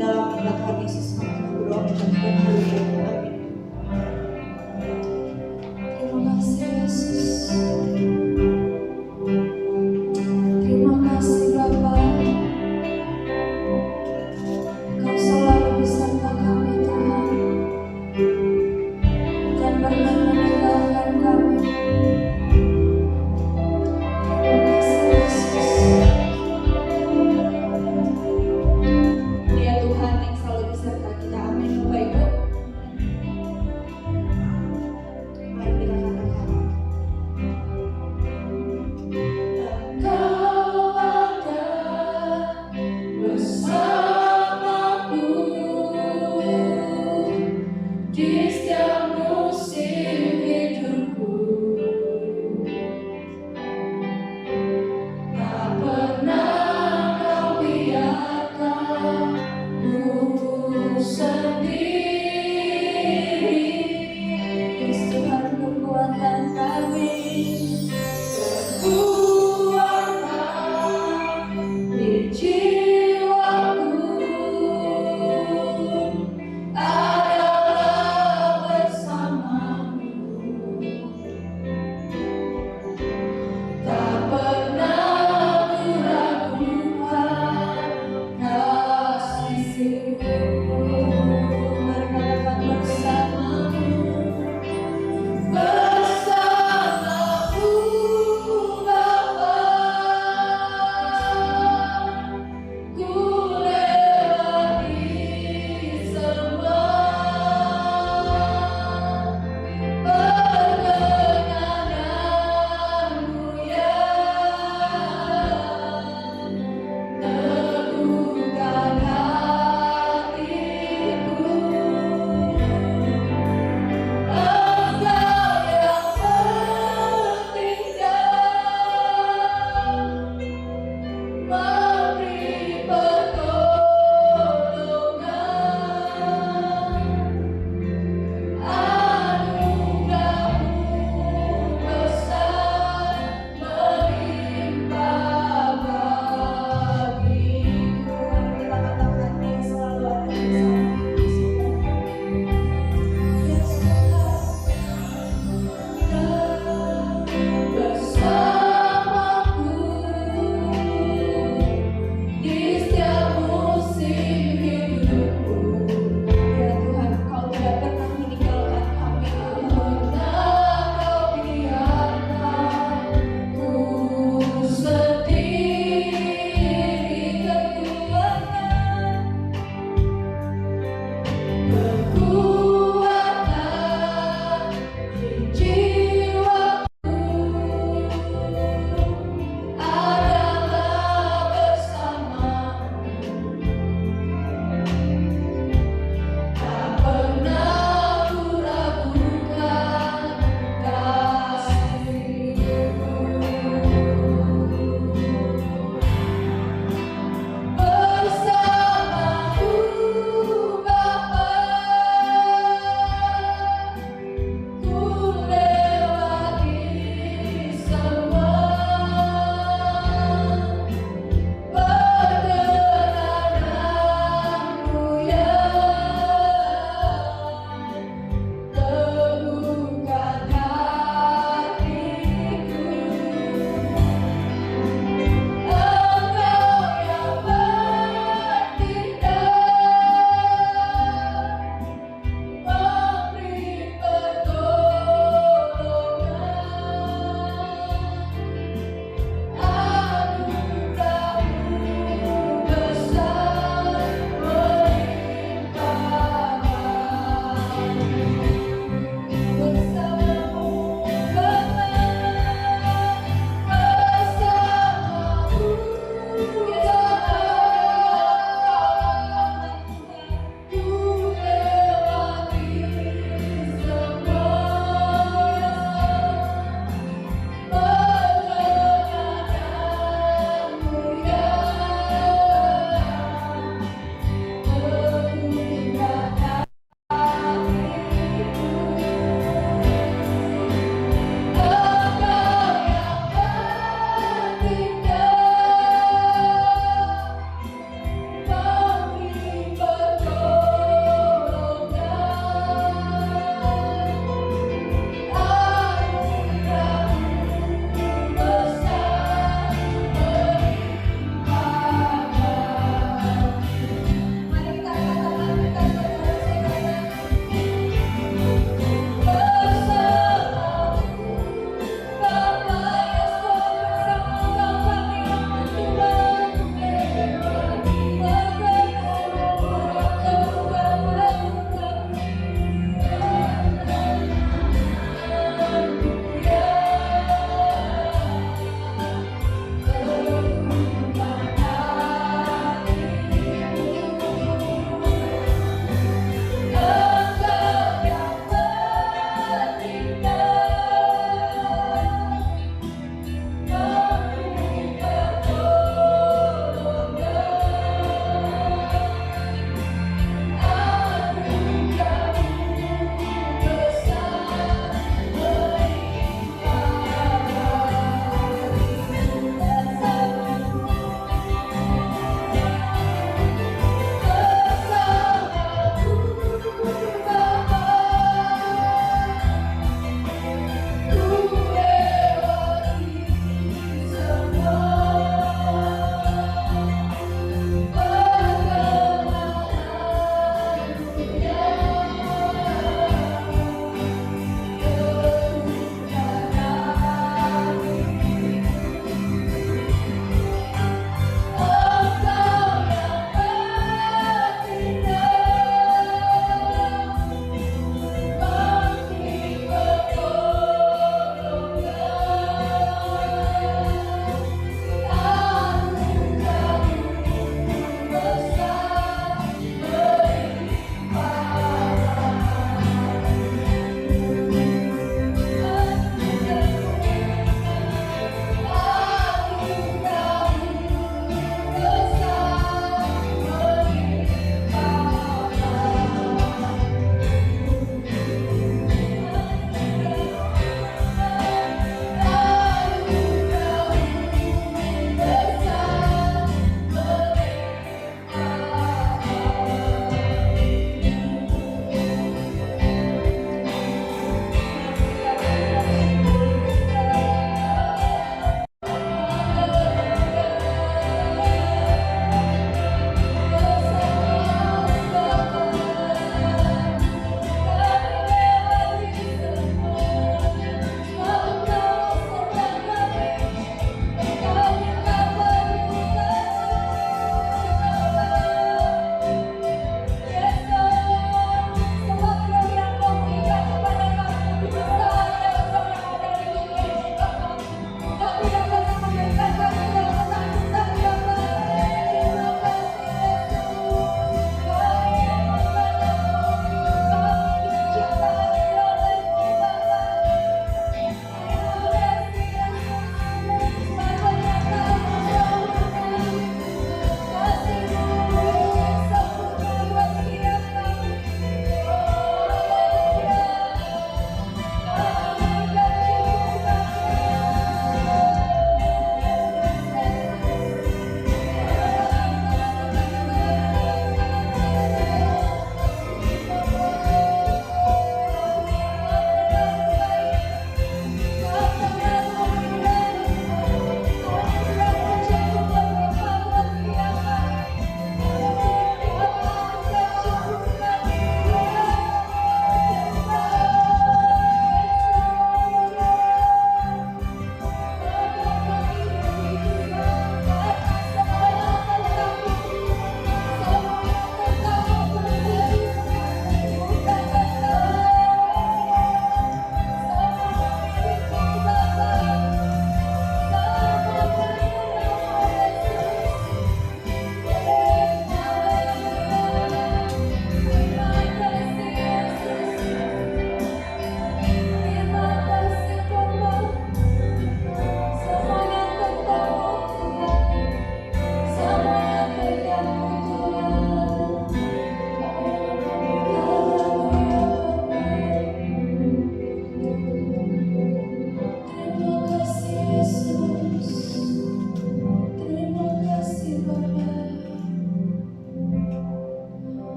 dalam nama Tuhan Yesus kami berdoa mengucapkan haleluya. Amin. Terima kasih Yesus. Terima kasih Bapa. Kau selalu beserta kami Tuhan. Dan pernah meninggalkan kami. Terima kasih Yesus. Dia Tuhan yang selalu beserta kita. Amin Bapak Ibu.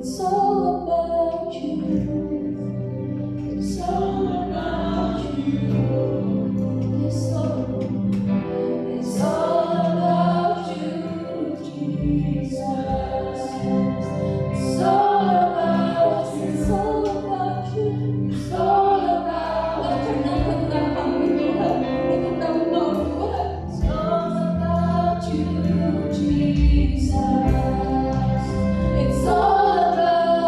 It's all about you. It's all about you. Yes, Lord. It's all about you, Jesus. It's all about you. It's all about you. It's all about you. It's all about you, Jesus. It's all about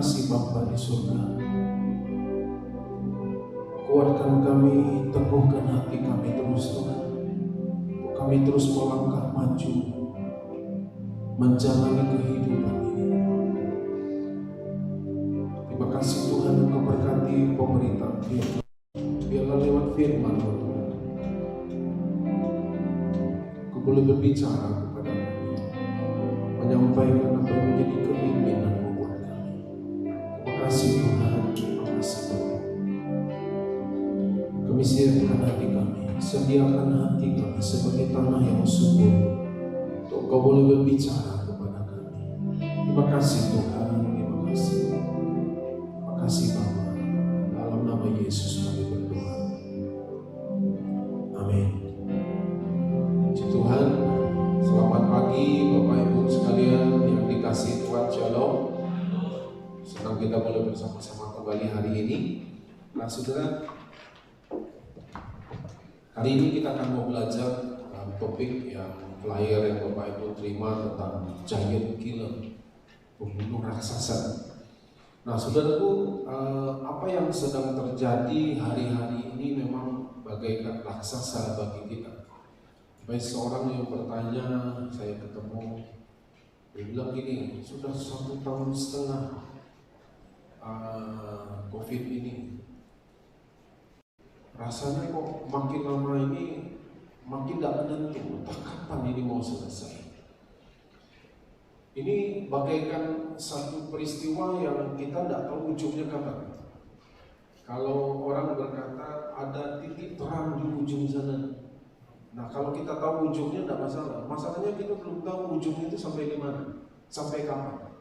kasih Bapa di surga. Kuatkan kami, teguhkan hati kami terus Tuhan. Kami terus melangkah maju, menjalani kehidupan ini. Terima kasih Tuhan, Engkau berkati pemberitaan firman. Biarlah lewat firman Tuhan, Engkau boleh berbicara kepada kami, menyampaikan apa yang menjadi keinginanmu buat kami. Terima kasih Tuhan, terima kasih Tuhan. Kami siapkan hati kami, sediakan hati kami sebagai tanah yang subur untuk Engkau boleh berbicara kepada kami. Terima kasih Tuhan, terima kasih. Terima kasih Bapa. Dalam nama Yesus kami berdoa. Amin. Puji Tuhan. Selamat pagi Bapak Ibu sekalian yang dikasihi Tuhan. Shalom. Senang kita boleh bersama-sama kembali hari ini. Nah saudara, hari ini kita akan mau belajar topik yang flyer yang Bapak Ibu terima tentang giant killer, pembunuh raksasa. Nah saudaraku, apa yang sedang terjadi hari-hari ini memang bagaikan raksasa bagi kita. Baik seorang yang bertanya, saya ketemu, dia bilang gini, sudah 1,5 tahun COVID ini, rasanya kok makin lama ini makin tidak menentu, entah kapan ini mau selesai. Ini bagaikan satu peristiwa yang kita tidak tahu ujungnya kapan. Kalau orang berkata ada titik terang di ujung sana, nah kalau kita tahu ujungnya tidak masalah. Masalahnya kita belum tahu ujungnya itu sampai di mana, sampai kapan.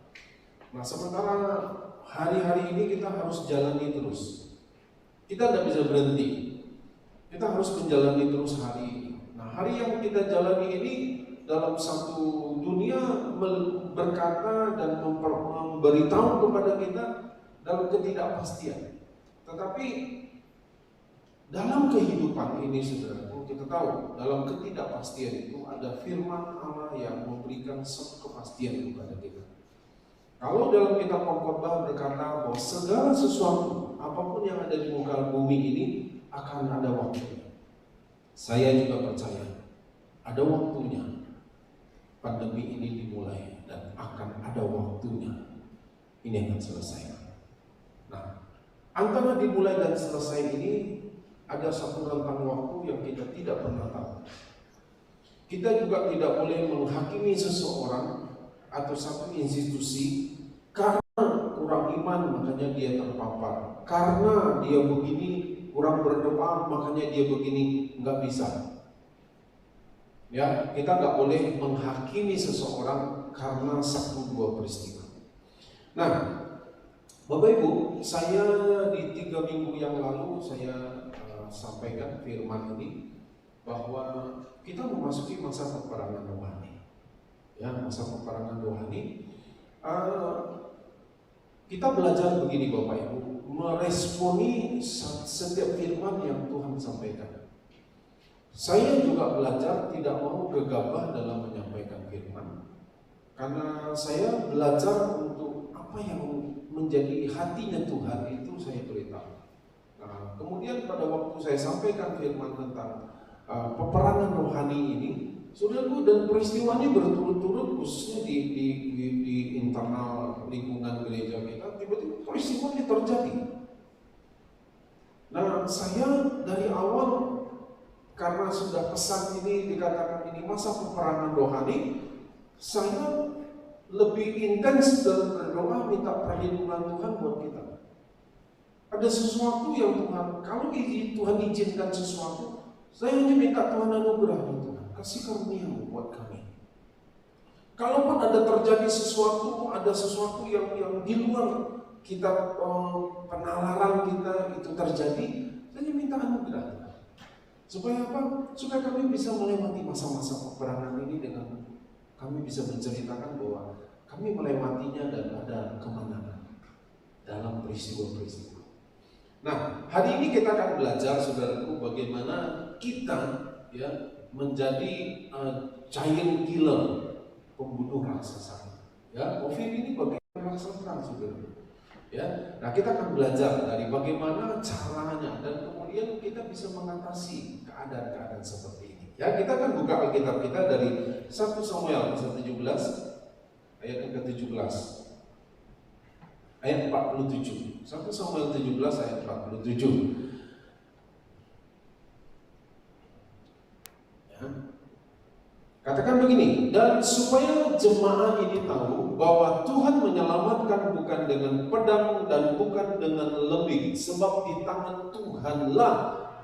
Nah sementara hari-hari ini kita harus jalani terus. Kita tidak bisa berhenti. Kita harus menjalani terus hari ini. Nah hari yang kita jalani ini dalam satu dunia berkata dan memberitahu kepada kita dalam ketidakpastian. Tetapi dalam kehidupan ini saudara, kita tahu dalam ketidakpastian itu ada firman Allah yang memberikan satu kepastian kepada kita. Kalau dalam kitab Pengkhotbah berkata bahwa segala sesuatu apapun yang ada di muka bumi ini akan ada waktunya. Saya juga percaya ada waktunya pandemi ini dimulai dan akan ada waktunya ini akan selesai. Nah, antara dimulai dan selesai ini ada satu rentang waktu yang kita tidak pernah tahu. Kita juga tidak boleh menghakimi seseorang atau satu institusi karena kurang iman makanya dia terpapar, karena dia begini kurang berdoa makanya dia begini, nggak bisa. Ya, kita nggak boleh menghakimi seseorang karena satu dua peristiwa. Nah, Bapak Ibu, saya di 3 minggu yang lalu saya sampaikan firman ini bahwa kita memasuki masa peperangan rohani. Ya, masa peperangan rohani. Kita belajar begini Bapak Ibu, meresponi setiap firman yang Tuhan sampaikan. Saya juga belajar tidak mau gegabah dalam menyampaikan firman, karena saya belajar untuk apa yang menjadi hatinya Tuhan itu saya beritahu. Nah, kemudian pada waktu saya sampaikan firman tentang peperangan rohani ini, saudaraku, dan peristiwanya berturut-turut khususnya di internal lingkungan gereja kita, tiba-tiba peristiwa ini terjadi. Nah, saya dari awal karena sudah pesan ini dikatakan ini masa peperangan rohani, saya lebih intens dalam berdoa minta perlindungan Tuhan buat kita. Ada sesuatu yang Tuhan, kalau Tuhan izinkan sesuatu, saya hanya minta Tuhan anugerah Tuhan, kasih karunia buat kami. Kalaupun ada terjadi sesuatu, ada sesuatu yang di luar kita penalaran kita itu terjadi, saya minta anugerah. Supaya apa? Supaya kami bisa melewati masa-masa peperangan ini dengan kami bisa menceritakan bahwa kami melewatinya dan ada kemenangan dalam peristiwa-peristiwa. Nah, hari ini kita akan belajar saudaraku bagaimana kita ya menjadi giant killer, pembunuh raksasa. Ya, COVID ini bagaikan raksasa saudara. Ya, nah kita akan belajar dari bagaimana caranya dan kemudian kita bisa mengatasi keadaan-keadaan seperti ini. Ya, kita akan buka Alkitab kita dari 1 Samuel pasal 17 ayat yang ke-17. Ayat 47. 1 Samuel 17 ayat 47. Ya. Katakan begini, dan supaya jemaah ini tahu bahwa Tuhan menyelamatkan bukan dengan pedang dan bukan dengan lembing, sebab di tangan Tuhanlah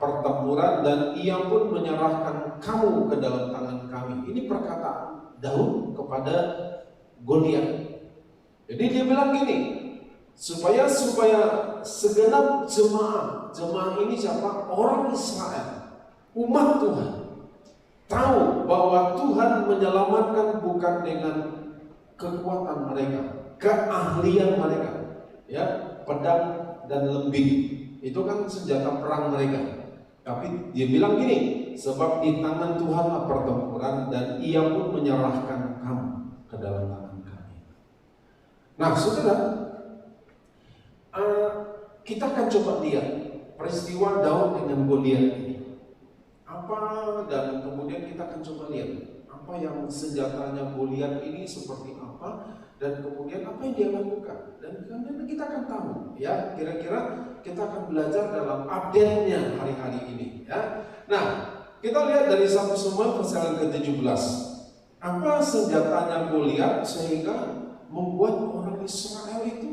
pertempuran dan Ia pun menyerahkan kamu ke dalam tangan kami. Ini perkataan Daud kepada Goliat. Jadi dia bilang gini, supaya segenap jemaah ini siapa? Orang Israel, umat Tuhan, tahu bahwa Tuhan menyelamatkan bukan dengan kekuatan mereka, keahlian mereka, ya, pedang dan lembing itu kan senjata perang mereka. Tapi dia bilang gini, sebab di tangan Tuhanlah pertempuran dan Ia pun menyerahkan kamu ke dalam tangan kami. Nah, saudara, kita akan coba lihat peristiwa Daud dengan Goliat ini. Dan kemudian kita akan coba lihat apa yang senjatanya Goliat ini seperti apa, dan kemudian apa yang dia lakukan, dan kemudian kita akan tahu, ya, kira-kira kita akan belajar dalam update-nya hari-hari ini, ya. Nah, kita lihat dari 1 Samuel pasal ke-17, apa senjatanya Goliat sehingga membuat orang Israel itu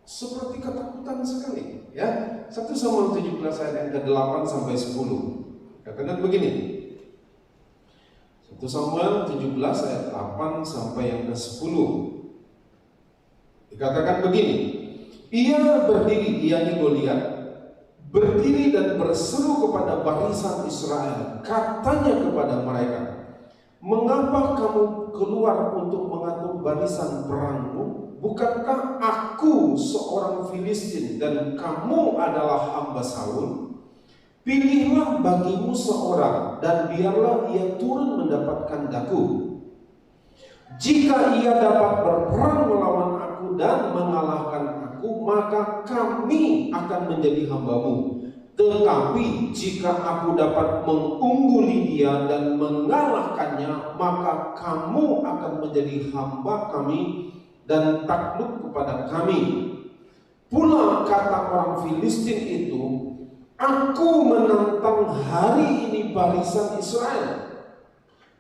seperti ketakutan sekali, ya. 1 Samuel 17 ayat yang ke-8 sampai 10. Katakan begini, 1 Samuel 17 ayat 8 sampai yang ke-10. Dikatakan begini, ia berdiri, yakni Goliat, berdiri dan berseru kepada barisan Israel. Katanya kepada mereka, mengapa kamu keluar untuk mengatur barisan perangmu? Bukankah aku seorang Filistin dan kamu adalah hamba Saul? Pilihlah bagimu seorang dan biarlah ia turun mendapatkan daku. Jika ia dapat berperang melawan aku dan mengalahkan aku, maka kami akan menjadi hambamu. Tetapi jika aku dapat mengungguli dia dan mengalahkannya, maka kamu akan menjadi hamba kami dan takluk kepada kami. Pula kata orang Filistin itu, aku menantang hari ini barisan Israel.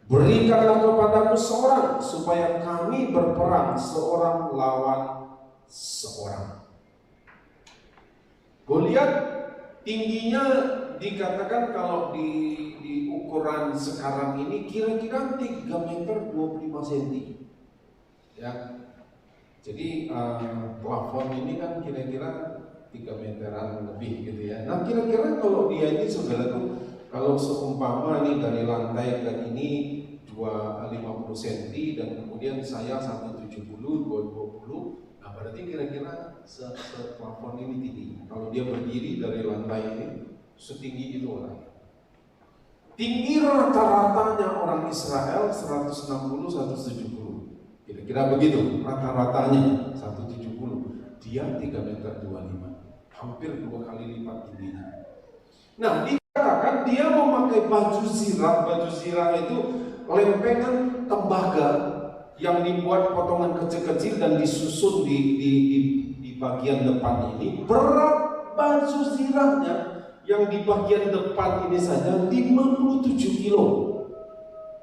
Berikanlah kepadaku seorang supaya kami berperang seorang lawan seorang. Goliat tingginya dikatakan kalau di ukuran sekarang ini kira-kira 3 meter 25 cm. Ya. Jadi plafon ini kan kira-kira 3 meteran lebih gitu ya. Nah, kira-kira kalau dia ini saudara tuh, kalau seumpama nih dari lantai ke ini 250 cm dan kemudian saya 170, 220, nah berarti kira-kira plafon ini tinggi. Kalau dia berdiri dari lantai ini setinggi itu orang. Tinggi rata-ratanya orang Israel 160, 170. Kira-kira begitu rata-ratanya 170. Dia 3 meter 25. Hampir 2 kali lipat tingginya. Nah, dikatakan dia memakai baju zirah. Baju zirah itu lempengan tembaga yang dibuat potongan kecil-kecil dan disusun di bagian depan ini. Berat baju zirahnya yang di bagian depan ini saja 57 kilo.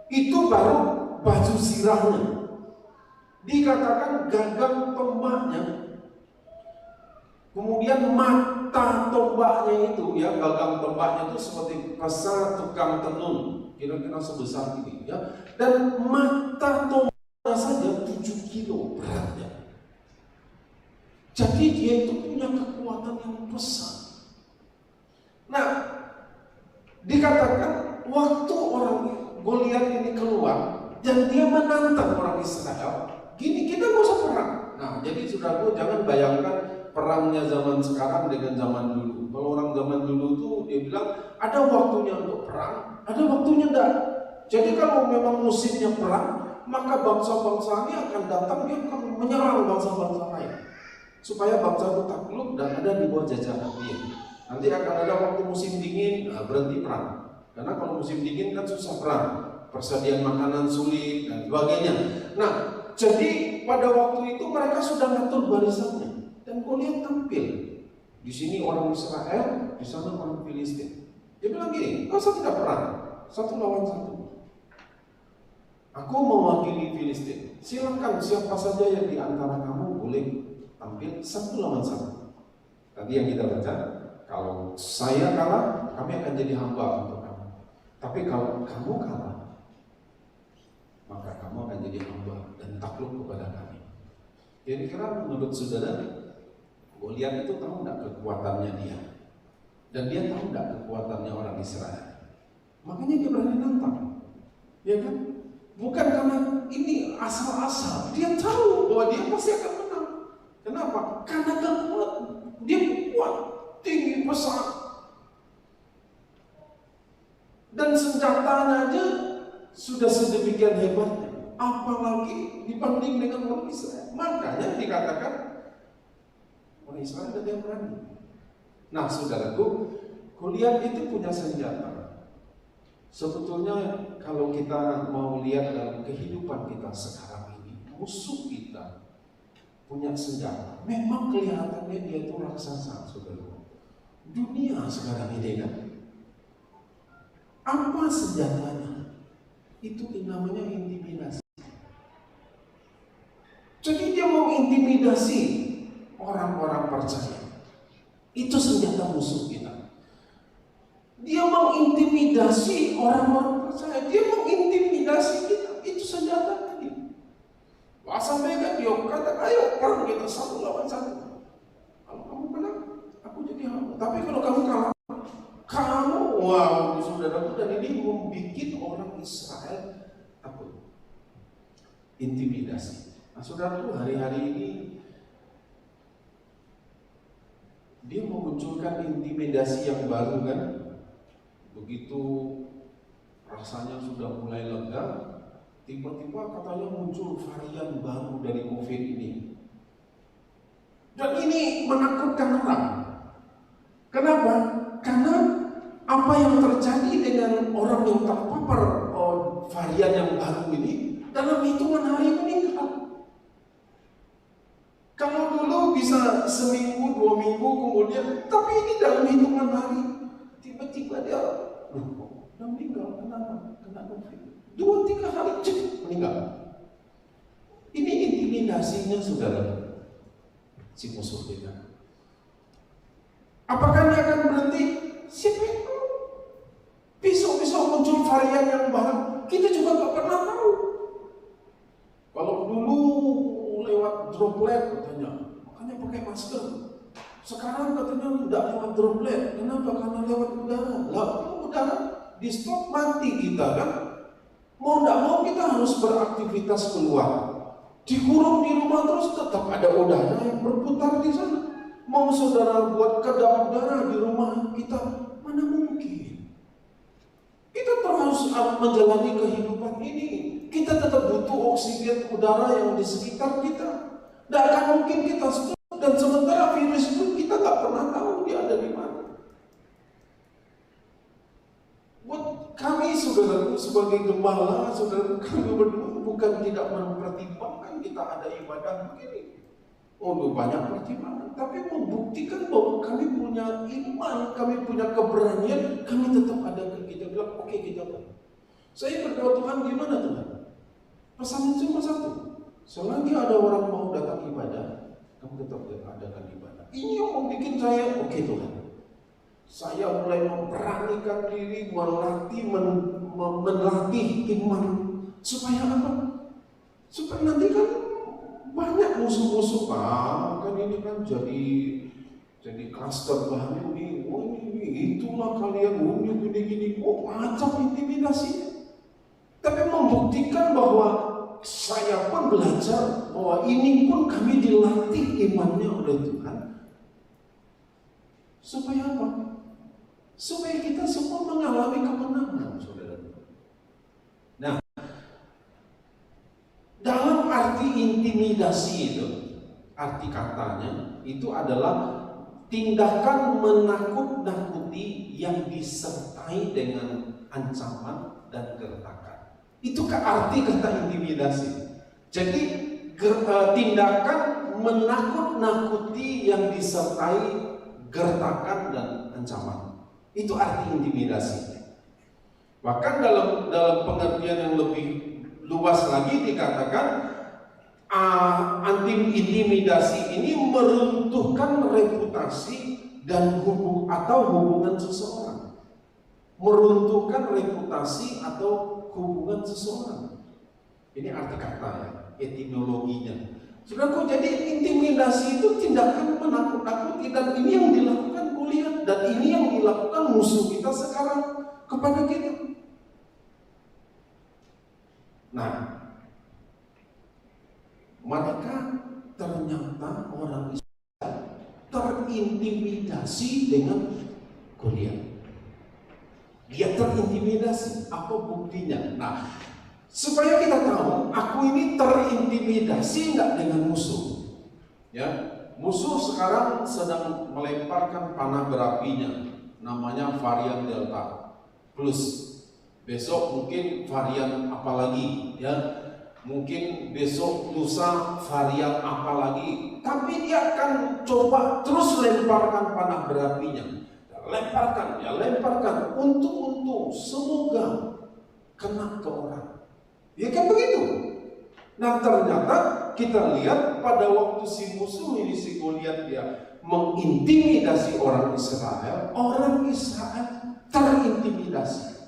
Itu baru baju zirahnya. Dikatakan gagang tombaknya, kemudian mata tombaknya itu, ya, gagang tombaknya itu seperti besar tukang tenun, kira-kira sebesar ini, ya, dan mata tombaknya saja 7 kilo beratnya. Jadi dia itu punya kekuatan yang besar. Nah, dikatakan waktu orang Goliat ini keluar dan dia menantang orang Israel, gini, kita nggak usah perang. Nah, jadi saudaraku, jangan bayangkan perangnya zaman sekarang dengan zaman dulu. Kalau orang zaman dulu tuh dia bilang ada waktunya untuk perang, ada waktunya enggak. Jadi kalau memang musimnya perang, maka bangsa-bangsa ini akan datang, dia akan menyerang bangsa-bangsa lain. supaya bangsa itu takluk dan ada di bawah jajahan dia. Nanti akan ada waktu musim dingin, berhenti perang. Karena kalau musim dingin kan susah perang, persediaan makanan sulit dan sebagainya. Nah, jadi pada waktu itu mereka sudah ngatur barisannya. Dan Goliat tampil. Di sini orang Israel, di sana orang Filistin. Dia bilang gini, kau tidak perang, 1 lawan 1. Aku mewakili Filistin. Silakan siapa saja yang di antara kamu boleh tampil 1 lawan 1. Tadi yang kita baca, kalau saya kalah, kami akan jadi hamba untuk kamu. Tapi kalau kamu kalah, maka kamu akan jadi hamba dan takluk kepada kami. Kira-kira menurut saudara, Goliat itu tahu nggak kekuatannya dia? Dan dia tahu nggak kekuatannya orang Israel? Makanya dia berani nantang, ya kan? Bukan karena ini asal-asal. Dia tahu bahwa dia pasti akan menang. Kenapa? Karena kekuatan. Dia kuat, tinggi, besar. Dan senjatanya aja sudah sedemikian hebatnya. Apalagi dibanding dengan orang Israel. Makanya dikatakan orang Israel ada yang berani. Nah, saudaraku, Goliat itu punya senjata. Sebetulnya kalau kita mau lihat dalam kehidupan kita sekarang ini, musuh kita punya senjata. Memang kelihatannya dia itu raksasa, saudara. Dunia sekarang ini kan, apa senjatanya? Itu namanya intimidasi. Jadi dia mau intimidasi orang-orang percaya. Itu senjata musuh kita. Dia mau intimidasi orang-orang percaya. Dia mau intimidasi kita. Itu senjata dia. Wah, sampai kan dia kata, ayo perang kita 1 lawan 1. Kalau kamu menang, aku jadi hamba. Tapi kalau kamu kalah, kamu, wow, saudaraku, dan ini membuat orang Israel takut. Intimidasi. Nah, saudaraku, hari-hari ini dia memunculkan intimidasi yang baru kan. Begitu rasanya sudah mulai lega, tiba-tiba katanya muncul varian baru dari COVID ini. Dan ini menakutkan orang. Kenapa? Karena apa yang terjadi dengan orang yang terpapar varian yang baru ini dalam hitungan hari meninggal. Kalau dulu bisa seminggu, 2 minggu kemudian, tapi ini dalam hitungan hari tiba-tiba dia udah meninggal. Kenapa? Kena COVID. 2-3 hari cepat meninggal. Ini intimidasinya, saudara, si musuh kita. Apakah dia akan berhenti? Siapa yang tahu? Besok-besok muncul varian yang baru, kita juga gak pernah tahu. Kalau dulu lewat droplet katanya, makanya pakai masker. Sekarang katanya tidak lewat droplet. Kenapa? Karena lewat udara. Lalu udara di stop, mati kita kan. Mau tidak mau kita harus beraktivitas keluar. Dikurung di rumah terus tetap ada udara yang berputar di sana. Mau saudara buat kedap udara di rumah kita, mana mungkin? Kita terus menjalani kehidupan ini. Kita tetap butuh oksigen udara yang di sekitar kita. Tidak akan mungkin kita stop. Dan sementara virus itu kita nggak pernah tahu dia ada di mana. Buat kami, saudara, sebagai gembala, saudara, kami berdua bukan tidak mempertimbangkan kita ada ibadah begini. Oh, banyak pertimbangan, tapi membuktikan bahwa kami punya iman, kami punya keberanian, kami tetap ada. Kita bilang, oke, kita berdoa. Saya berdoa, Tuhan, gimana Tuhan? Pesannya cuma satu, selagi ada orang mau datang ibadah, kamu tetap adakan ibadah. Ini yang mau bikin saya, oke Tuhan. Saya mulai memberanikan diri, melatih iman. Supaya apa? Supaya nanti kan banyak musuh-musuh. Kan ini kan jadi klaster baru nih. Oh ini itulah kalian, ini gini-gini. Oh macam intimidasi. Tapi membuktikan bahwa saya pun belajar bahwa ini pun kami dilatih imannya oleh Tuhan. Supaya apa? Supaya kita semua mengalami kemenangan, saudara. Nah, dalam arti intimidasi itu, arti katanya itu adalah tindakan menakut-nakuti yang disertai dengan ancaman dan gertakan. Itu arti kata intimidasi. Jadi tindakan menakut-nakuti yang disertai gertakan dan ancaman. Itu arti intimidasi. Bahkan dalam pengertian yang lebih luas lagi dikatakan intimidasi ini meruntuhkan reputasi dan hubungan seseorang. Meruntuhkan reputasi atau hubungan seseorang. Ini arti kata ya, etimologinya. Saudaraku, jadi intimidasi itu tindakan menakut-nakuti, dan ini yang dilakukan Goliat, dan ini yang dilakukan musuh kita sekarang kepada kita. Nah, mereka ternyata orang Israel terintimidasi dengan Goliat. Dia terintimidasi. Apa buktinya? Nah, supaya kita tahu, aku ini terintimidasi enggak dengan musuh? Ya, musuh sekarang sedang melemparkan panah berapinya, namanya varian Delta Plus. Besok mungkin varian apa lagi, ya? Mungkin besok lusa varian apa lagi. Tapi dia akan coba terus lemparkan panah berapinya. Lemparkan, untung semoga kena ke orang. Ya kan begitu. Nah, ternyata kita lihat pada waktu si musuh ini, si Goliat, dia mengintimidasi orang Israel terintimidasi.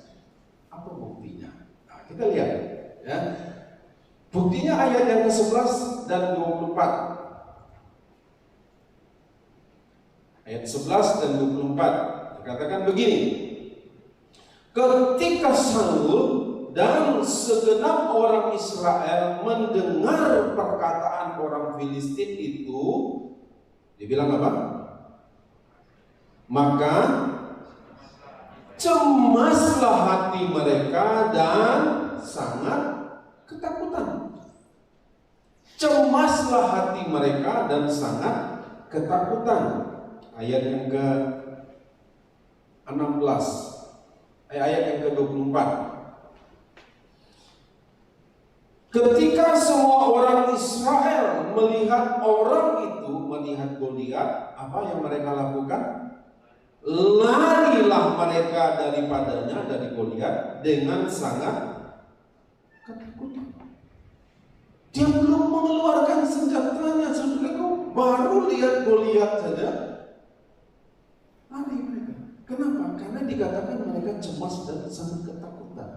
Apa buktinya? Nah, kita lihat ya. Buktinya ayat yang ke-11 dan 24. Ayat 11 dan 24 dikatakan begini. Ketika Saul dan segenap orang Israel mendengar perkataan orang Filistin itu, dibilang apa? Maka cemaslah hati mereka dan sangat ketakutan. Cemaslah hati mereka dan sangat ketakutan. Ayat yang ke-16, ayat yang ke-24. Ketika semua orang Israel melihat Goliat, apa yang mereka lakukan? Larilah mereka daripadanya, dari Goliat, dengan sangat ketakutan. Dia belum mengeluarkan senjatanya, saudaraku, baru lihat Goliat saja lari mereka. Kenapa? Karena dikatakan mereka cemas dan sangat ketakutan.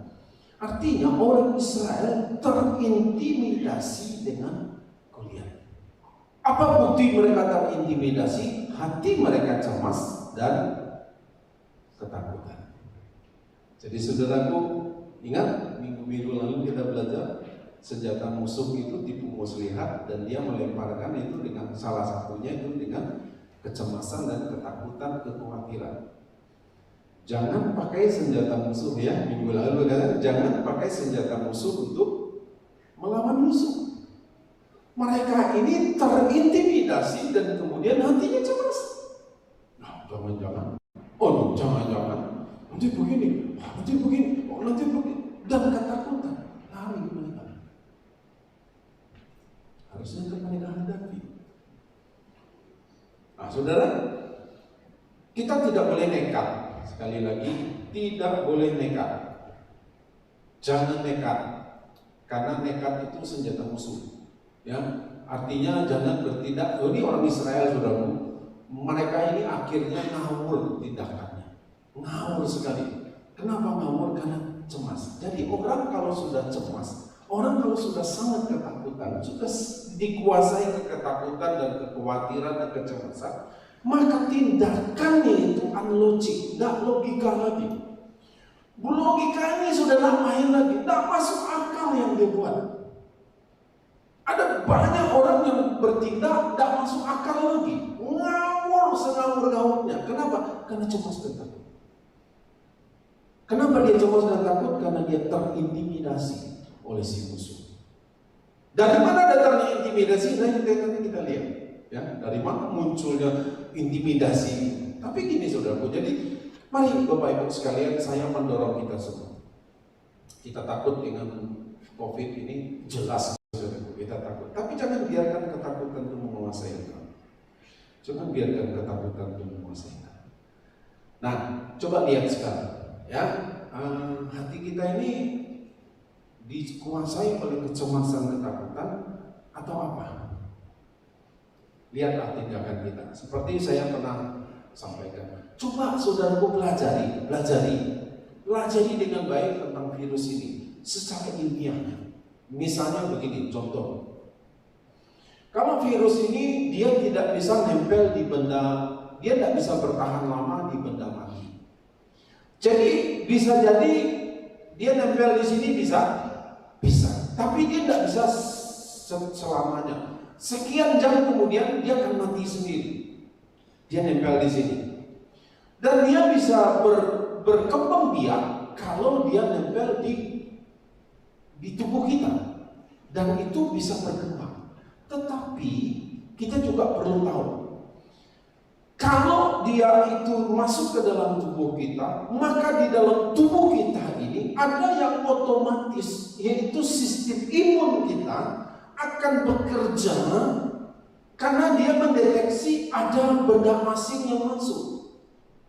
Artinya orang Israel terintimidasi dengan Goliat. Apa bukti mereka terintimidasi? Hati mereka cemas dan ketakutan. Jadi saudaraku, ingat minggu lalu kita belajar senjata musuh itu tipu muslihat, dan dia melemparkan itu dengan salah satunya itu dengan kecemasan dan ketakutan, kekhawatiran. Jangan pakai senjata musuh ya. Minggu lalu berkata, jangan pakai senjata musuh untuk melawan musuh. Mereka ini terintimidasi dan kemudian hatinya cemas. Nah, jangan-jangan. Oh, jangan-jangan. Nanti begini, nanti begini, nanti begini, dan ketakutan. Lari mereka. Harusnya mereka hadapi. Nah, saudara, kita tidak boleh nekat. Sekali lagi, tidak boleh nekat. Jangan nekat, karena nekat itu senjata musuh. Ya, artinya jangan bertindak. Oh, ini orang Israel, saudaraku. Mereka ini akhirnya ngawur tindakannya, ngawur sekali. Kenapa ngawur? Karena cemas. Jadi orang kalau sudah cemas, orang kalau sudah sangat ketakutan, sudah dikuasai ketakutan dan kekhawatiran dan kecemasan, maka tindakannya itu unlogik, tidak logika lagi. Logikanya sudah tidak main lagi, tidak masuk akal yang dia buat. Ada banyak orang yang bertindak tidak masuk akal lagi, ngawur sengawur-ngawurnya. Kenapa? Karena cemas dan takut. Kenapa dia cemas dan takut? Karena dia terintimidasi oleh si musuh. Dari mana datangnya intimidasi? Nah, kita lihat. Ya, dari mana munculnya intimidasi? Tapi gini saudaraku, jadi mari Bapak Ibu sekalian, saya mendorong kita semua. Kita takut dengan COVID ini, jelas saudaraku, kita takut. Tapi jangan biarkan ketakutan itu menguasai kita. Jangan biarkan ketakutan itu menguasai kita. Nah, coba lihat sekarang, ya, hati kita ini dikuasai oleh kecemasan, ketakutan, atau apa? Lihatlah tindakan kita. Seperti saya pernah sampaikan. Coba saudaraku pelajari dengan baik tentang virus ini secara ilmiahnya. Misalnya begini, contoh. Kalau virus ini dia tidak bisa nempel di benda, dia tidak bisa bertahan lama di benda mati. Jadi bisa jadi dia nempel di sini bisa, tapi dia tidak bisa selamanya. Sekian jam kemudian dia akan mati sendiri. Dia nempel di sini. Dan dia bisa berkembang biak kalau dia nempel di tubuh kita. Dan itu bisa berkembang. Tetapi kita juga perlu tahu, kalau dia itu masuk ke dalam tubuh kita, maka di dalam tubuh kita ini ada yang otomatis, yaitu sistem imun kita akan bekerja karena dia mendeteksi ada benda asing yang masuk,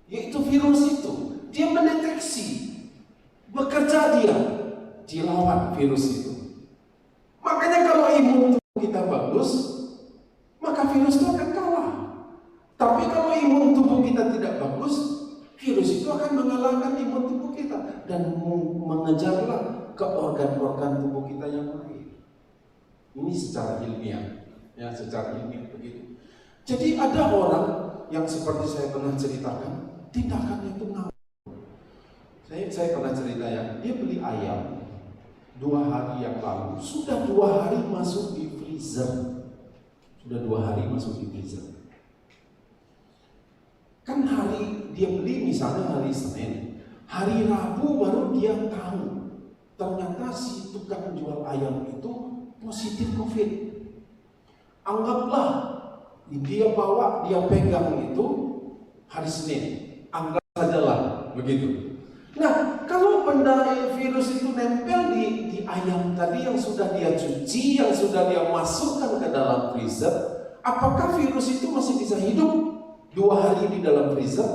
yaitu virus itu. Dia mendeteksi, bekerja dia lawan virus itu. Makanya kalau imun tubuh kita bagus, maka virus itu akan kalah. Tapi kalau imun tubuh kita tidak bagus, virus itu akan mengalahkan imun tubuh kita dan mengejarlah ke organ-organ tubuh kita yang lain. Ini secara ilmiah, ya, secara ilmiah begitu. Jadi ada orang yang seperti saya pernah ceritakan, tindakannya itu ngawur. Saya pernah cerita ya, dia beli ayam 2 hari yang lalu, sudah 2 hari masuk di freezer, Kan hari dia beli misalnya hari Senin, hari Rabu baru dia tahu ternyata si tukang jual ayam itu positif COVID. Anggaplah dia pegang itu hari Senin, anggap sajalah begitu. Nah, kalau benda virus itu nempel di ayam tadi yang sudah dia cuci, yang sudah dia masukkan ke dalam freezer, apakah virus itu masih bisa hidup 2 hari di dalam freezer?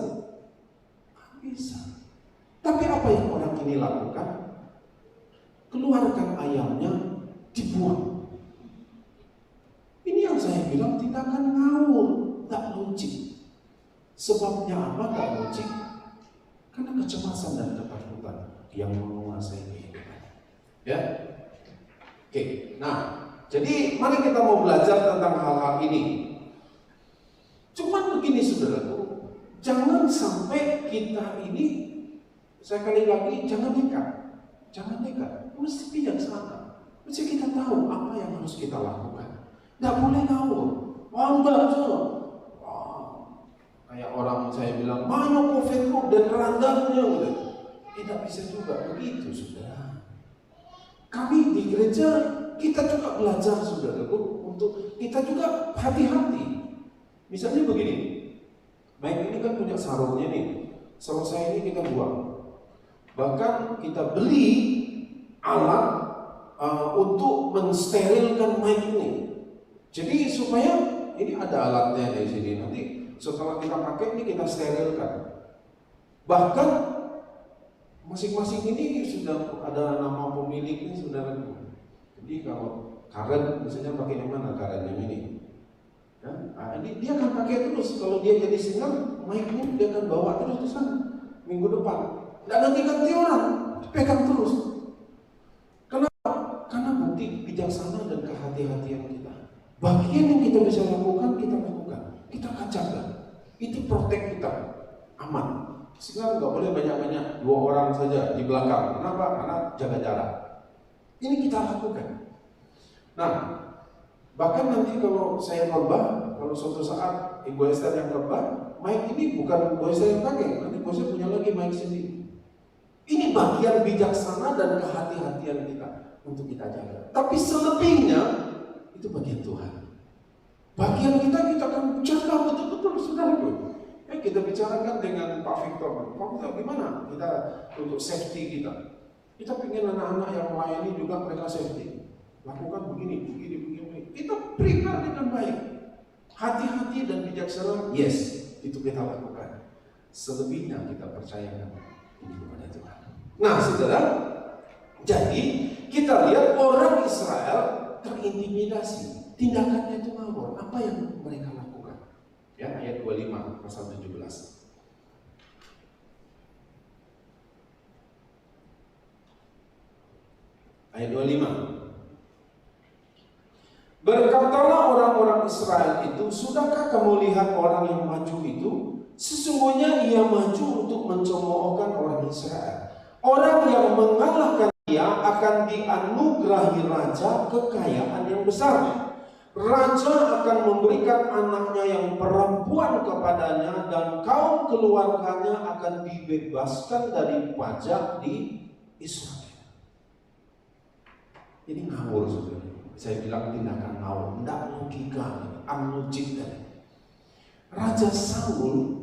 Tidak bisa. Tapi apa yang orang ini lakukan? Keluarkan ayamnya, dibuang. Ini yang saya bilang tindakan ngawur, tak logik. Sebabnya apa tak logik? Karena kecemasan dan ketakutan yang menguasai kehidupan. Ya, oke. Nah, jadi mari kita mau belajar tentang hal-hal ini. Cuman begini saudaraku, jangan sampai kita ini, saya kali lagi, jangan nekat, mesti bijaksana, mesti kita tahu apa yang harus kita lakukan. Tidak boleh ngawur, kayak orang saya bilang, mana COVID dan randangnya, gitu. Tidak bisa juga begitu, saudara. Kami di gereja kita juga belajar, saudaraku, untuk kita juga hati-hati. Misalnya begini, baik ini kan punya sarungnya nih, selesai ini kita buang. Bahkan kita beli alat untuk mensterilkan mic ini. Jadi supaya ini ada alatnya di sini. Nanti setelah kita pakai ini kita sterilkan. Bahkan masing-masing ini sudah ada nama pemiliknya, saudara. Jadi kalau Karen misalnya pakai yang mana Karen yang ini? Kan? Nah, dia akan pakai terus. Kalau dia jadi singer, mic-nya dia akan bawa terus ke sana minggu depan. Tidak ganti-ganti orang, dipegang terus. Kenapa? Karena bukti bijaksana dan kehati-hatian kita. Bagian yang kita bisa lakukan, kita lakukan. Kita kacaukan. Itu protek kita, aman. Sehingga nggak boleh banyak-banyak 2 orang saja di belakang. Kenapa? Karena jaga jarak. Ini kita lakukan. Nah, bahkan nanti kalau saya khotbah, kalau suatu saat Ibu Esther yang khotbah, mic ini bukan Ibu Esther yang pakai, nanti Ibu Esther punya lagi mic sendiri. Ini bagian bijaksana dan kehati-hatian kita untuk kita jaga. Tapi selebihnya itu bagian Tuhan. Bagian kita akan jaga betul-betul, saudaraku. Kita bicarakan dengan Pak Victor. Pak Victor, gimana kita untuk safety kita? Kita ingin anak-anak yang melayani juga mereka safety. Lakukan begini. Kita prepare dengan baik. Hati-hati dan bijaksana, yes, itu kita lakukan. Selebihnya kita percayakan ini kepada Tuhan. Nah, saudara, jadi kita lihat orang Israel terintimidasi. Tindakannya itu ngawur. Apa yang mereka lakukan? Ya, ayat 25 pasal 17. Ayat 25. Berkatalah orang-orang Israel itu, sudahkah kamu lihat orang yang maju itu? Sesungguhnya ia maju untuk mencemoohkan orang Israel. Orang yang mengalahkan dia akan dianugerahi raja kekayaan yang besar. Raja akan memberikan anaknya yang perempuan kepadanya, dan kaum keluarganya akan dibebaskan dari pajak di Israel. Ini ngawur, saudara. Saya bilang tindakan ngawur, tidak logika, amnojik. Raja Saul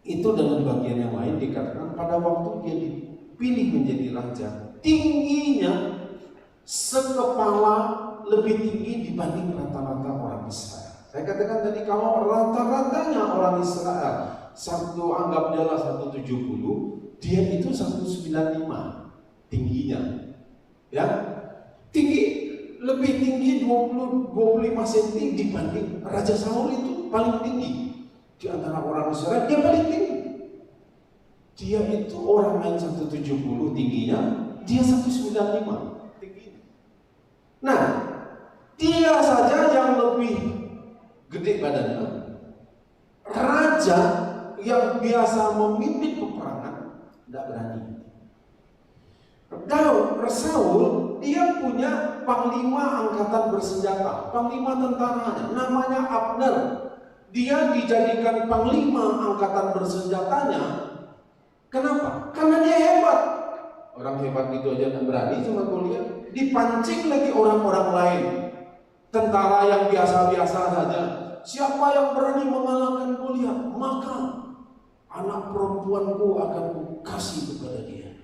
itu dalam bagian yang lain dikatakan pada waktu dia dipilih menjadi raja, tingginya sekepala lebih tinggi dibanding rata-rata orang Israel. Saya katakan tadi, kalau rata-ratanya orang Israel anggap dia 170, dia itu 195 tingginya. Ya, tinggi, lebih tinggi 20-25 cm dibanding Raja Saul. Itu paling tinggi di antara orang Israel, dia paling tinggi. Dia itu orang lain 170 tingginya, dia 195 tingginya. Nah, dia saja yang lebih gede badannya. Raja yang biasa memimpin peperangan tidak berani. Saul, dia punya panglima angkatan bersenjata, panglima tentaranya, namanya Abner. Dia dijadikan panglima angkatan bersenjatanya. Kenapa? Karena dia hebat. Orang hebat itu aja tidak berani sama Goliat. Dipancing lagi orang-orang lain, tentara yang biasa-biasa saja. Siapa yang berani mengalahkan Goliat, maka anak perempuanku akan kukasih kepada dia.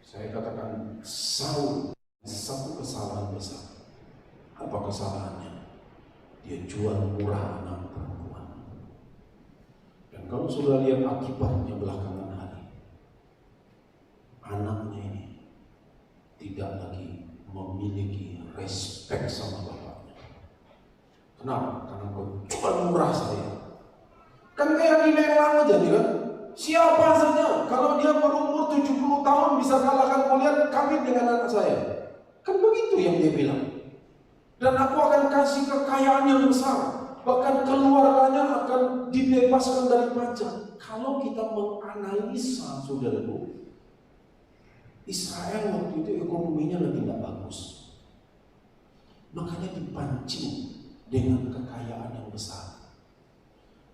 Saya katakan, Saul satu kesalahan besar. Apa kesalahannya? Dia jual murah anak perempuan. Dan kalau sudah lihat akibatnya belakangan hari, anaknya ini tidak lagi memiliki respek sama bapaknya. Kenapa? Karena kau jual murah saya. Kan kayak dilelang aja dia kan. Siapa saja, kalau dia berumur 70 tahun bisa kalahkan Goliat, kawin dengan anak saya. Kan begitu yang dia bilang. Dan aku akan kasih kekayaan yang besar. Bahkan keluarganya akan dibebaskan dari pajak. Kalau kita menganalisa, saudaraku, Israel waktu itu ekonominya lagi tidak bagus. Makanya dipancing dengan kekayaan yang besar.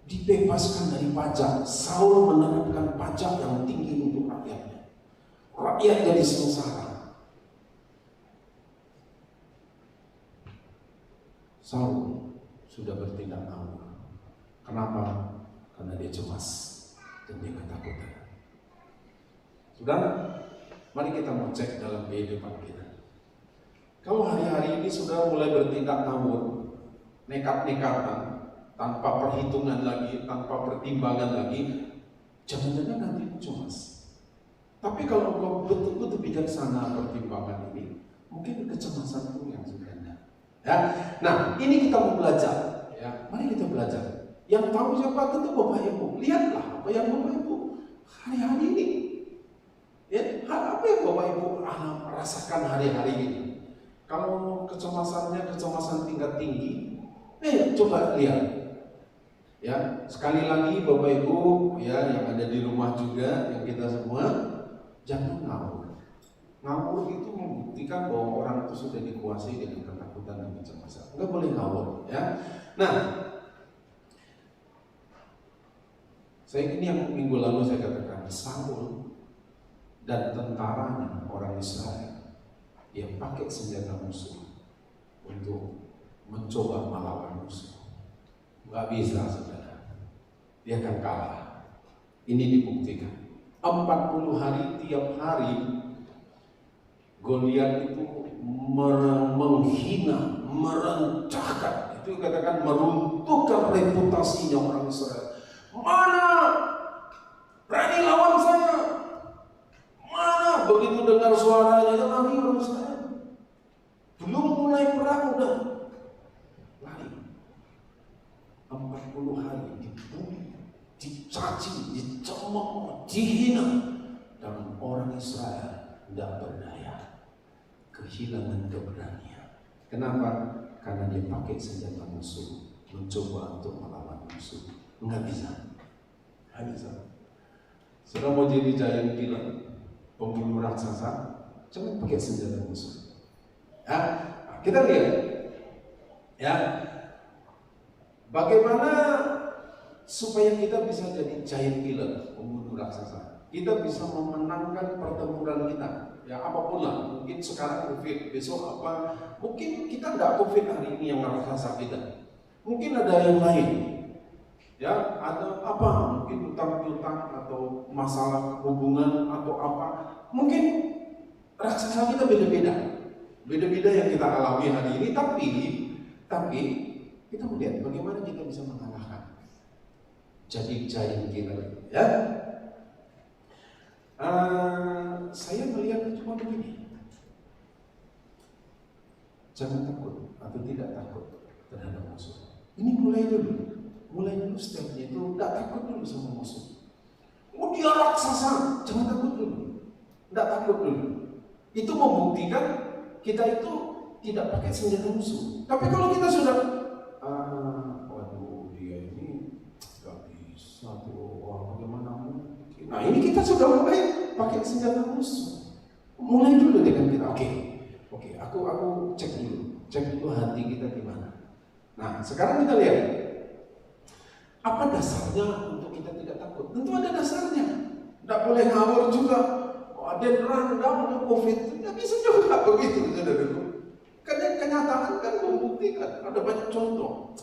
Dibebaskan dari pajak. Saul menerapkan pajak yang tinggi untuk rakyatnya. Rakyat jadi sengsara. Saul sudah bertindak ngawur. Kenapa? Karena dia cemas dan dia ketakutan. Sudah, mari kita mau cek dalam kehidupan kita. Kalau hari-hari ini sudah mulai bertindak ngawur, nekat-nekatan, tanpa perhitungan lagi, tanpa pertimbangan lagi, jangan-jangan nanti cemas. Tapi kalau kau betul-betul bijaksana pertimbangan ini, mungkin kecemasan pun yang sudah ada. Ya, nah ini kita mau belajar. Ya, mari kita belajar. Yang tahu siapa? Tentu Bapak Ibu. Lihatlah apa yang Bapak Ibu hari-hari ini. Ya, apa yang Bapak Ibu rasakan hari-hari ini? Kalau kecemasannya kecemasan tingkat tinggi, coba lihat. Ya, sekali lagi Bapak Ibu ya yang ada di rumah juga, yang kita semua, jangan ngawur. Ngawur itu membuktikan bahwa orang itu sudah dikuasai dengan ketakutan dan kecemasan. Enggak boleh ngawur, ya. Nah, ini yang minggu lalu saya katakan, Saul dan tentaranya orang Israel, dia pakai senjata musuh untuk mencoba melawan musuh. Nggak bisa, saudara. Dia akan kalah. Ini dibuktikan. 40 hari tiap hari Goliat itu menghina, merencahkan, itu katakan meruntuhkan reputasinya orang Israel. Mana berani lawan saya? Mana begitu dengar suaranya lari orang Israel. Belum mulai perang udah lari. 40 hari dibully, dicaci, dicemooh, dihina, dan orang Israel tidak berdaya, kehilangan keberanian. Kenapa? Karena dia pakai senjata musuh, mencoba untuk melawan musuh. Enggak bisa. Nggak bisa. Sudah mau jadi giant killer, pembunuh raksasa, coba pakai senjata musuh. Ya, kita lihat, ya, bagaimana supaya kita bisa jadi giant killer, pembunuh raksasa. Kita bisa memenangkan pertempuran kita. Ya apapun lah, mungkin sekarang COVID, besok apa, mungkin kita nggak COVID hari ini yang raksasa kita. Mungkin ada yang lain. Ya, ada apa? Mungkin utang piutang atau masalah hubungan atau apa. Mungkin raksasa kita beda-beda. Beda-beda yang kita alami hari ini, tapi kita melihat bagaimana kita bisa mengalahkan. Jadi giant killer, ya. Saya melihat cuma begini. Jangan takut atau tidak takut terhadap musuh. Ini mulai dulu stepnya itu tidak takut dulu sama musuh. Oh dia raksasa, jangan takut dulu. Tidak takut dulu. Itu membuktikan kita itu tidak pakai senjata musuh. Tapi kalau kita sudah, waduh dia ini nggak bisa tuh, wah bagaimana mungkin. Nah ini kita sudah mulai pakai senjata musuh. Mulai dulu dengan kita. Oke, aku cek dulu hati kita di mana. Nah sekarang kita lihat. Apa dasarnya untuk kita tidak takut? Tentu ada dasarnya. Tidak boleh ngawur juga. Oh, ada rundown COVID. Tidak bisa juga begitu, saudaraku. Karena kenyataan kan membuktikan. Ada banyak contoh.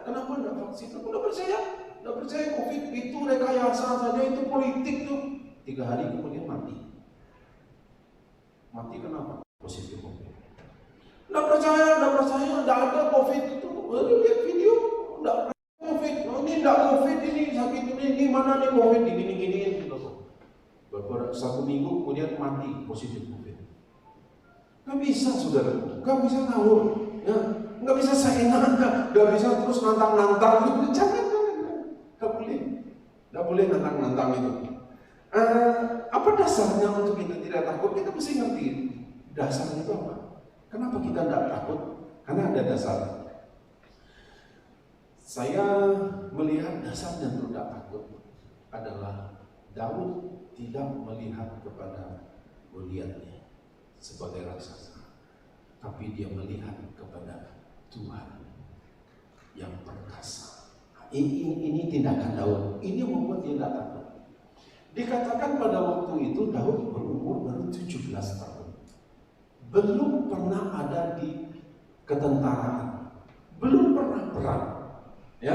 Kenapa tidak vaksin? Aku tidak percaya. Tidak percaya COVID itu rekayasa saja, itu politik tuh. 3 hari kemudian mati. Mati kenapa? Positif COVID. Tidak percaya. Tidak ada COVID itu. Lihat video. Tidak COVID, ini tidak COVID, ini sakit ini mana nih COVID, gini gitu. Beberapa 1 minggu kemudian mati positif COVID. Nggak bisa, saudara, nggak bisa ngawur, ya, nggak bisa seenaknya, nggak bisa terus nantang, jangan, nggak boleh nantang itu. Apa dasarnya untuk kita tidak takut? Kita mesti ngerti dasarnya itu apa. Kenapa kita tidak takut? Karena ada dasar. Saya melihat dasarnya untuk tidak takut adalah Daud tidak melihat kepada Goliatnya sebagai raksasa, tapi dia melihat kepada Tuhan yang perkasa. Ini tindakan Daud. Ini yang membuat dia tidak takut. Dikatakan pada waktu itu Daud berumur baru 17 tahun, belum pernah ada di ketentaraan, belum pernah perang. Ya,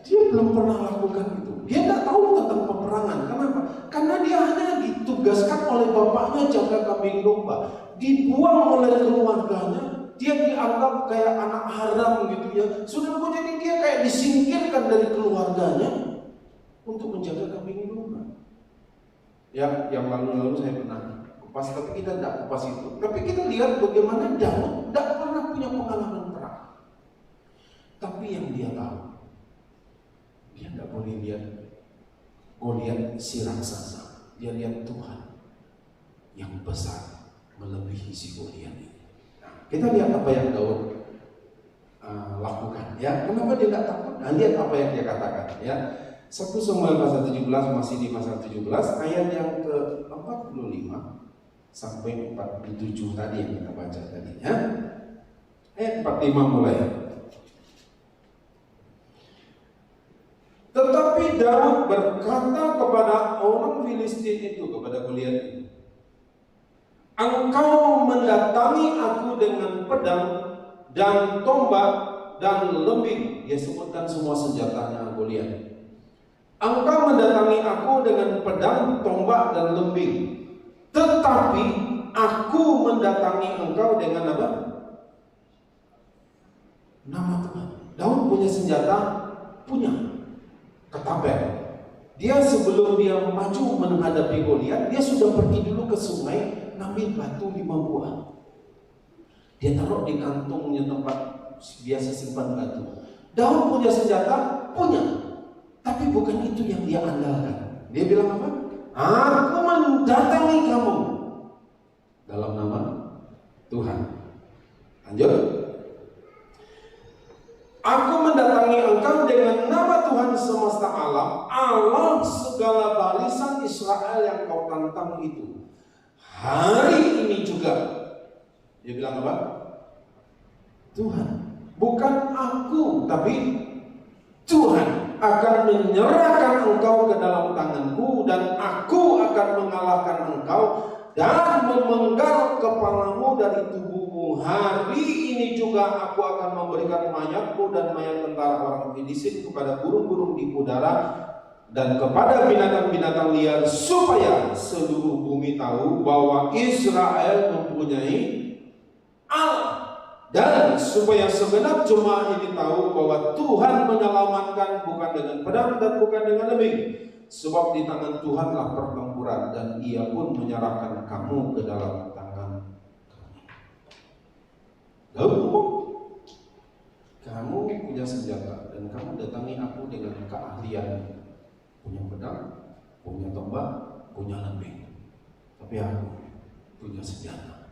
dia belum pernah lakukan itu. Dia tidak tahu tentang peperangan. Kenapa? Karena dia hanya ditugaskan oleh bapaknya jaga kambing domba, dibuang oleh keluarganya. Dia dianggap kayak anak haram gitu ya. Sudah jadi dia kayak disingkirkan dari keluarganya untuk menjaga kambing domba. Ya, yang lalu-lalu saya pernah kupas, tapi kita tidak kupas itu. Tapi kita lihat bagaimana Daud tidak pernah punya pengalaman perang. Tapi yang dia tahu, dia tidak boleh lihat Goliat si raksasa. Dia lihat Tuhan yang besar melebihi si Goliat ini. Nah, kita lihat apa yang Daud lakukan. Ya, kenapa dia tidak takut? Nah, lihat apa yang dia katakan. Ya, 1 Samuel pasal 17, masih di pasal 17 ayat yang ke-45 sampai 47 tadi yang kita baca tadi. Ya, ayat 45 mulai. Tetapi Daud berkata kepada orang Filistin itu, kepada Goliat itu, engkau mendatangi aku dengan pedang dan tombak dan lembing. Dia sebutkan semua senjatanya Goliat. Engkau mendatangi aku dengan pedang, tombak, dan lembing. Tetapi aku mendatangi engkau dengan apa? Nama Tuhan. Daud punya senjata, punya ketapel. Dia sebelum dia maju menghadapi Goliat, dia sudah pergi dulu ke sungai, ngambil batu 5 buah. Dia taruh di kantongnya tempat biasa simpan batu. Daud punya senjata, punya. Tapi bukan itu yang dia andalkan. Dia bilang apa? Aku mendatangi kamu dalam nama Tuhan. Lanjut. Aku mendatangi engkau dengan nama Tuhan semesta alam, Allah segala barisan Israel yang kau tantang itu. Hari ini juga. Dia bilang apa? Tuhan. Bukan aku, tapi Tuhan akan menyerahkan engkau ke dalam tanganku, dan aku akan mengalahkan engkau dan memenggal kepalamu dari tubuhmu. Hari ini juga aku akan memberikan mayatmu dan mayat tentara orang Filistin kepada burung-burung di udara dan kepada binatang-binatang liar, supaya seluruh bumi tahu bahwa Israel mempunyai Allah. Dan supaya segenap jemaah ini tahu bahwa Tuhan menyelamatkan bukan dengan pedang dan bukan dengan lembing. Sebab di tangan Tuhanlah pertempuran, dan Ia pun menyerahkan kamu ke dalam tangan kami. Lalu kamu punya senjata dan kamu datangi aku dengan keahlian. Punya pedang, punya tombak, punya lembing. Tapi aku punya senjata.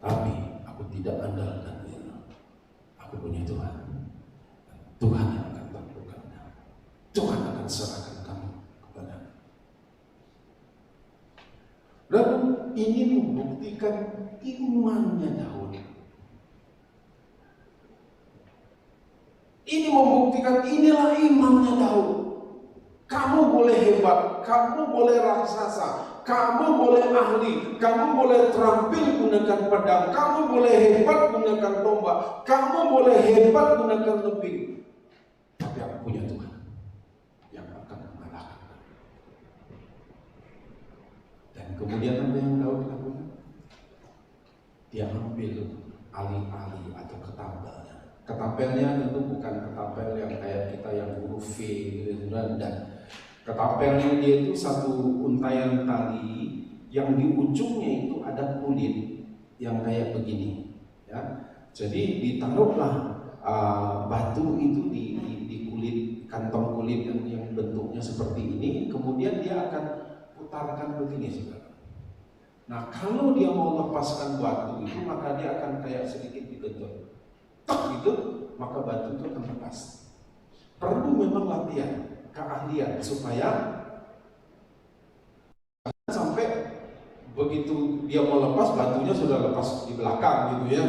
Tapi aku tidak andalkan dia. Aku punya Tuhan. Tuhan yang akan taklukkannya. Tuhan akan serahkan kamu kepada. Lalu ini membuktikan imannya Daud. Ini membuktikan inilah imannya Daud. Kamu boleh hebat, kamu boleh raksasa, kamu boleh ahli, kamu boleh terampil gunakan pedang, kamu boleh hebat gunakan tombak, kamu boleh hebat gunakan lembing. Tapi aku punya Tuhan yang akan mengalahkan. Dan kemudian apa yang Daud lakukan? Dia ambil alih-alih atau ketapelnya. Ketapelnya tentu bukan ketapel yang kayak kita yang huruf V dan ketapelnya dia itu satu untaian tali yang di ujungnya itu ada kulit yang kayak begini, ya. Jadi ditaruhlah batu itu di kulit, kantong kulit yang bentuknya seperti ini. Kemudian dia akan putarkan begini, saudara. Nah, kalau dia mau lepaskan batu itu, maka dia akan kayak sedikit digenjot, tek gitu, maka batu itu akan lepas. Perlu memang latihan, keahlian, supaya sampai begitu dia mau lepas, batunya sudah lepas di belakang gitu ya.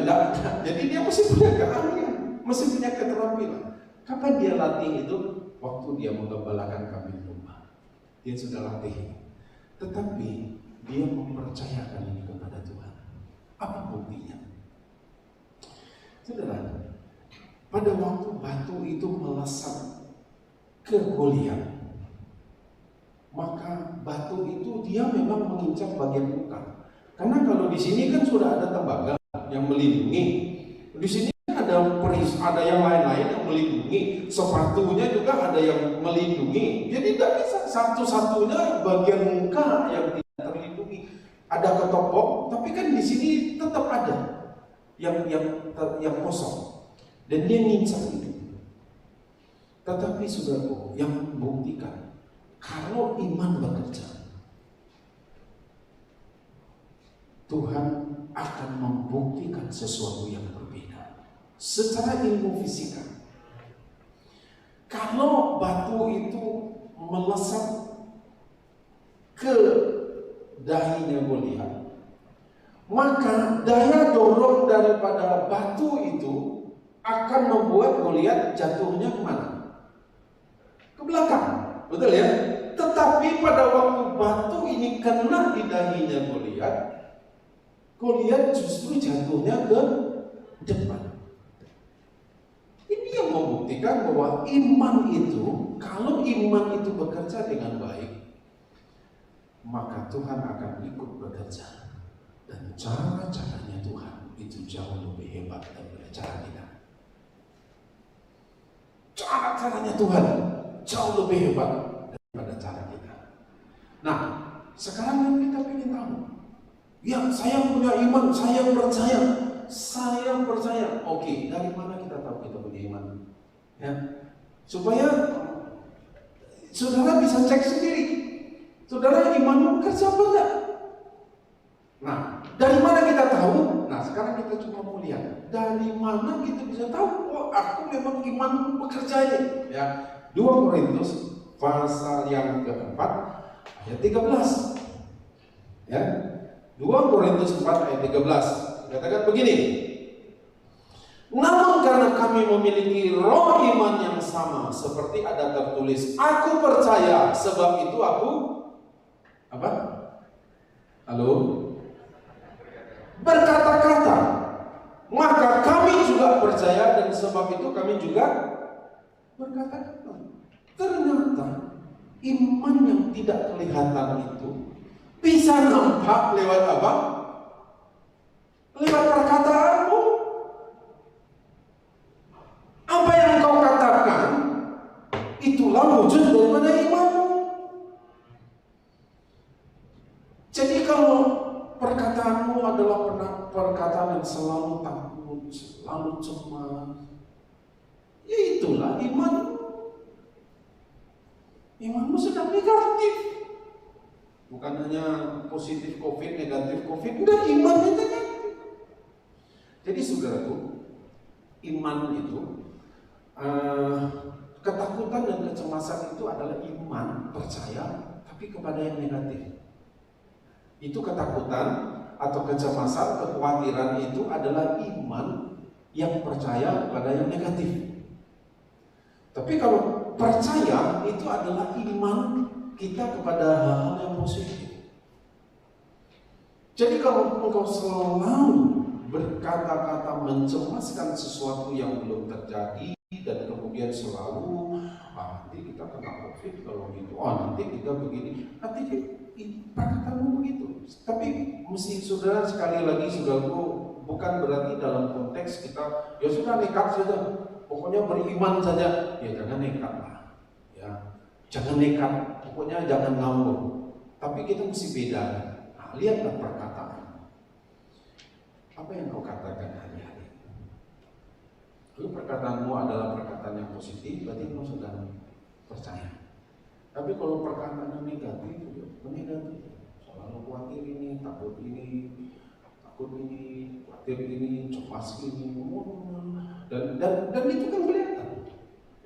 Jadi dia mesti punya keahlian, mesti punya keterampilan. Kapan dia latih itu? Waktu dia menggembalakan kambing domba, dia sudah latih. Tetapi dia mempercayakan ini kepada Tuhan. Apa buktinya? Saudara, pada waktu batu itu melesat ke Goliat, maka batu itu dia memang menginjak bagian muka. Karena kalau di sini kan sudah ada tembaga yang melindungi, di sini ada yang lain-lain yang melindungi, sepatunya juga ada yang melindungi. Jadi tidak bisa satu-satunya bagian muka yang tidak terlindungi. Ada ketopok, tapi kan di sini tetap ada yang kosong. Dan dia ngincar itu. Tetapi saudaraku, yang membuktikan kalau iman bekerja, Tuhan akan membuktikan sesuatu yang berbeda secara ilmu fisika. Kalau batu itu melesat ke dahinya Goliat, maka daya dorong daripada batu itu akan membuat Goliat jatuhnya kemana? Ke belakang, betul ya? Tetapi pada waktu batu ini kena di dahinya Goliat justru jatuhnya ke depan. Ini yang membuktikan membuktikan bahwa iman itu, kalau iman itu bekerja dengan baik, maka Tuhan akan ikut bekerja. Dan cara-caranya Tuhan itu jauh lebih hebat daripada cara kita. Cara-caranya Tuhan jauh lebih hebat daripada cara kita. Nah, sekarang kan kita ingin tahu, ya saya punya iman, saya percaya. Oke, dari mana kita tahu kita punya iman? Ya, supaya saudara bisa cek sendiri, saudara imanmu bekerja apa enggak? Nah, dari mana kita tahu? Nah, sekarang kita cuma mau lihat dari mana kita bisa tahu, oh aku memang iman bekerja ini. Ya, 2 Korintus pasal yang keempat ayat 13. Ya, 2 Korintus 4 ayat 13 katakan begini. Namun karena kami memiliki roh iman yang sama, seperti ada tertulis, aku percaya, sebab itu aku apa? Halo? Berkata-kata. Maka kami juga percaya, dan sebab itu kami juga berkata-kata. Ternyata iman yang tidak kelihatan itu bisa nampak lewat apa? Lewat perkataanmu. Apa yang kau katakan, itulah wujud daripada imanmu. Jadi kalau perkataanmu adalah perkataan yang selalu takut, selalu cemas, ya itulah imanmu. Imanmu sedang negatif. Bukan hanya positif COVID, negatif COVID, enggak, imannya negatif. Jadi saudaraku, iman itu, ketakutan dan kecemasan itu adalah iman percaya, tapi kepada yang negatif. Itu ketakutan atau kecemasan, kekhawatiran itu adalah iman yang percaya kepada yang negatif. Tapi kalau percaya itu adalah iman kita kepada hal-hal yang positif. Jadi kalau engkau selalu berkata-kata mencemaskan sesuatu yang belum terjadi, dan kemudian selalu nanti kita kena COVID kalau gitu, nanti kita begini, nanti perkataanmu begitu. Tapi mesti saudara, sekali lagi saudaraku, bukan berarti dalam konteks kita ya sudah nekat saja, pokoknya beriman saja. Ya jangan nekat lah, ya jangan nekat, pokoknya jangan ngawur. Tapi kita mesti beda. Nah, lihatlah perkataan. Apa yang kau katakan hari-hari? Kalau perkataanmu adalah perkataan yang positif, berarti kau sedang percaya. Tapi kalau perkataannya negatif, negatif. Selalu khawatir ini, takut ini, khawatir ini, cemas ini, dan itu kan kelihatan.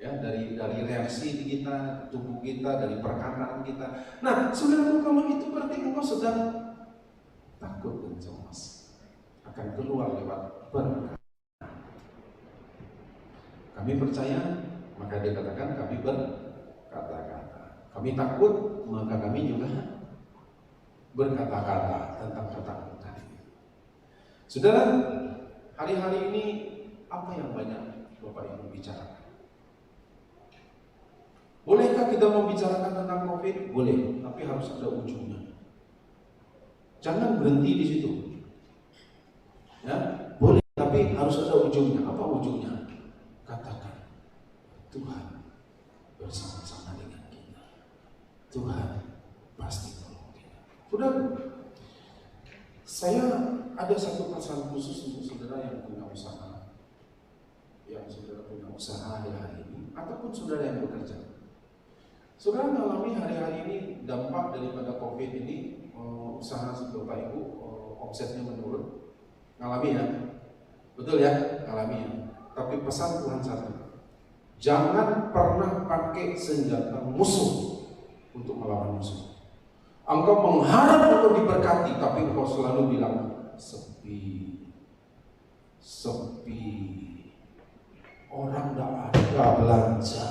Ya, dari reaksi kita, tubuh kita, dari perkataan kita. Nah, saudara, kalau itu berarti engkau sedang takut dan cemas. Akan keluar lewat perkataan. Kami percaya, maka dia katakan kami berkata-kata. Kami takut, maka kami juga berkata-kata tentang ketakutan. Saudara, hari-hari ini apa yang banyak Bapak Ibu bicarakan? Bolehkah kita membicarakan tentang COVID? Boleh, tapi harus ada ujungnya. Jangan berhenti di situ. Ya, boleh, tapi harus ada ujungnya. Apa ujungnya? Katakan, Tuhan bersama-sama dengan kita. Tuhan pasti tolong kita. Sudah, saya ada satu pesan khusus untuk saudara yang punya usaha, hari-hari ini, ataupun saudara yang bekerja. Saudara mengalami hari-hari ini dampak daripada COVID ini, usaha Bapak Ibu omsetnya menurun. Ngalami ya? Betul ya? Ngalami ya? Tapi pesan Tuhan satu, jangan pernah pakai senjata musuh untuk melawan musuh. Engkau mengharap untuk diberkati, tapi engkau selalu bilang sepi, orang tidak ada belanja,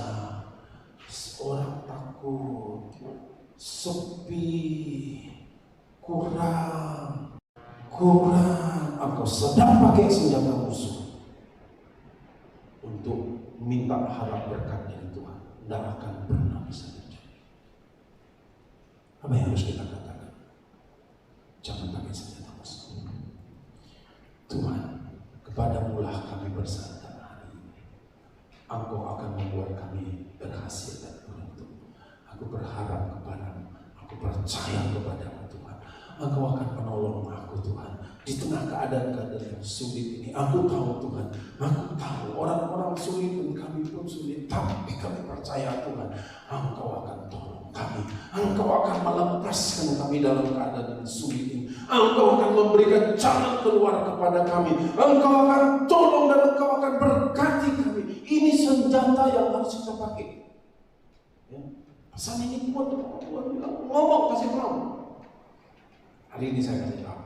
orang takut, sepi, kurang. Engkau sedang pakai senjata musuh untuk minta harap berkat dari Tuhan, tidak akan pernah bisa terjadi. Apa yang harus kita katakan? Jangan pakai senjata musuh. Tuhan, kepadamu-lah kami bersandar hari ini. Engkau akan membuat kami berhasil dan beruntung. Aku berharap kepadamu, aku percaya kepadamu Tuhan. Engkau akan menolong aku Tuhan. Di tengah keadaan-keadaan yang sulit ini, aku tahu Tuhan, aku tahu orang-orang sulit dan kami pun sulit, tapi kami percaya Tuhan, Engkau akan tolong kami, Engkau akan melepaskan kami dalam keadaan yang sulit ini, Engkau akan memberikan jalan keluar kepada kami, Engkau akan tolong dan Engkau akan berkati kami. Ini senjata yang harus kita pakai. Ya. Pesan ini kuat, Tuhan bilang, ngomong, kasih tahu. Hari ini saya kasih tahu.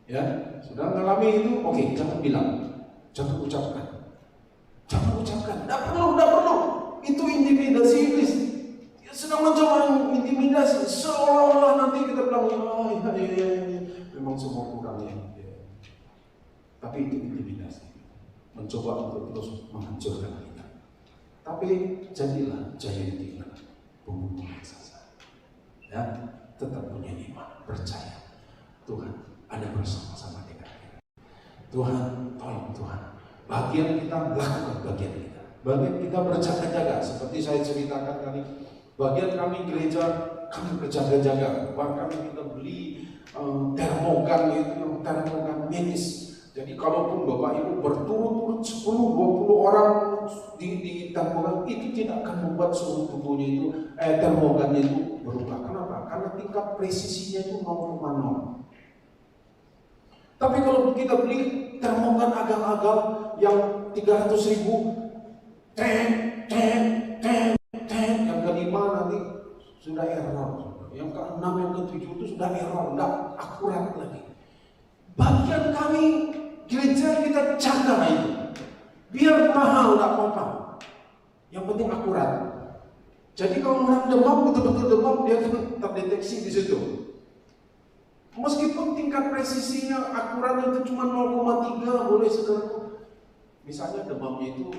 Ya, sudah mengalami itu, oke, jangan bilang, jangan ucapkan, tidak perlu, itu intimidasi iblis. Dia sedang mencoba intimidasi, seolah-olah nanti kita bilang, ya, memang semua kurang ya. Tapi itu intimidasi, mencoba untuk terus menghancurkan kita. Tapi jadilah Jayantika, pembunuh raksasa. Ya, tetap punya iman, percaya Tuhan ada bersama-sama dengan kita. Tuhan, tolong Tuhan. Bagian kita, lakukan bagian kita. Bagian kita berjaga-jaga, seperti saya ceritakan tadi. Bagian kami gereja, kami berjaga-jaga. Bahkan kita beli termogan itu, yang termogan medis. Jadi kalaupun Bapak Ibu berturut-turut 10-20 orang di termogan, itu tidak akan membuat suhu tubuhnya itu, termogannya itu berubah. Kenapa? Karena tingkat presisinya itu 0,0. Tapi kalau kita beli termogan agal-agal yang 300.000, yang kelima nanti sudah error, yang keenam, yang ketujuh itu sudah error, tidak akurat lagi. Bagian kami gereja kita jaga itu, biar mahal tidak apa-apa, yang penting akurat. Jadi kalau orang demam, betul-betul demam, dia terdeteksi di situ. Meskipun tingkat presisinya, akuratnya itu cuma 0,3, boleh sekarang. Misalnya demamnya itu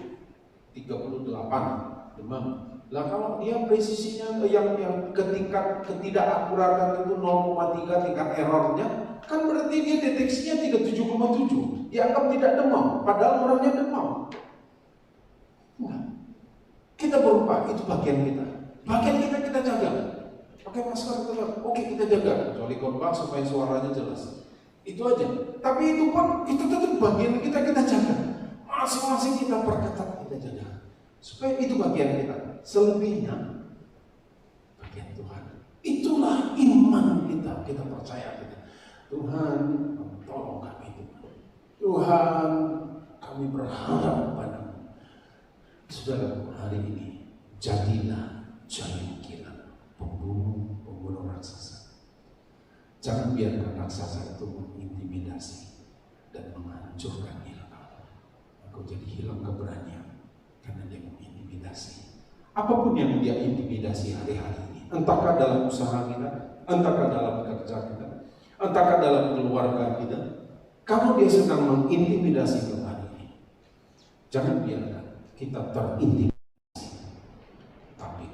38 demam. Lah kalau dia presisinya yang tingkat ketidakakuratan itu 0,3 tingkat errornya, kan berarti dia deteksinya 37,7. Dianggap tidak demam, padahal orangnya demam. Nah, kita berubah, itu bagian kita. Bagian kita jaga. Pakai masker tetap, oke kita jaga, kecuali korban supaya suaranya jelas. Itu aja. Tapi itu pun, itu tetap bagian kita jaga. Masing-masing kita perketat, kita jaga. Supaya itu bagian kita. Selebihnya, bagian Tuhan. Itulah iman kita percaya kita. Tuhan, tolong kami Tuhan. Tuhan, kami berharap padamu. Saudara, hari ini, jadilah Jayantika, pembunuh raksasa. Jangan biarkan raksasa itu mengintimidasi dan menghancurkan hilang. Engkau jadi hilang keberanian karena dia mengintimidasi. Apapun yang dia intimidasi hari-hari ini, entahkah dalam usaha kita, entahkah dalam kerja kita, entahkah dalam keluarga kita, kalau dia sedang mengintimidasi kita hari ini, jangan biarkan kita terintimidasi.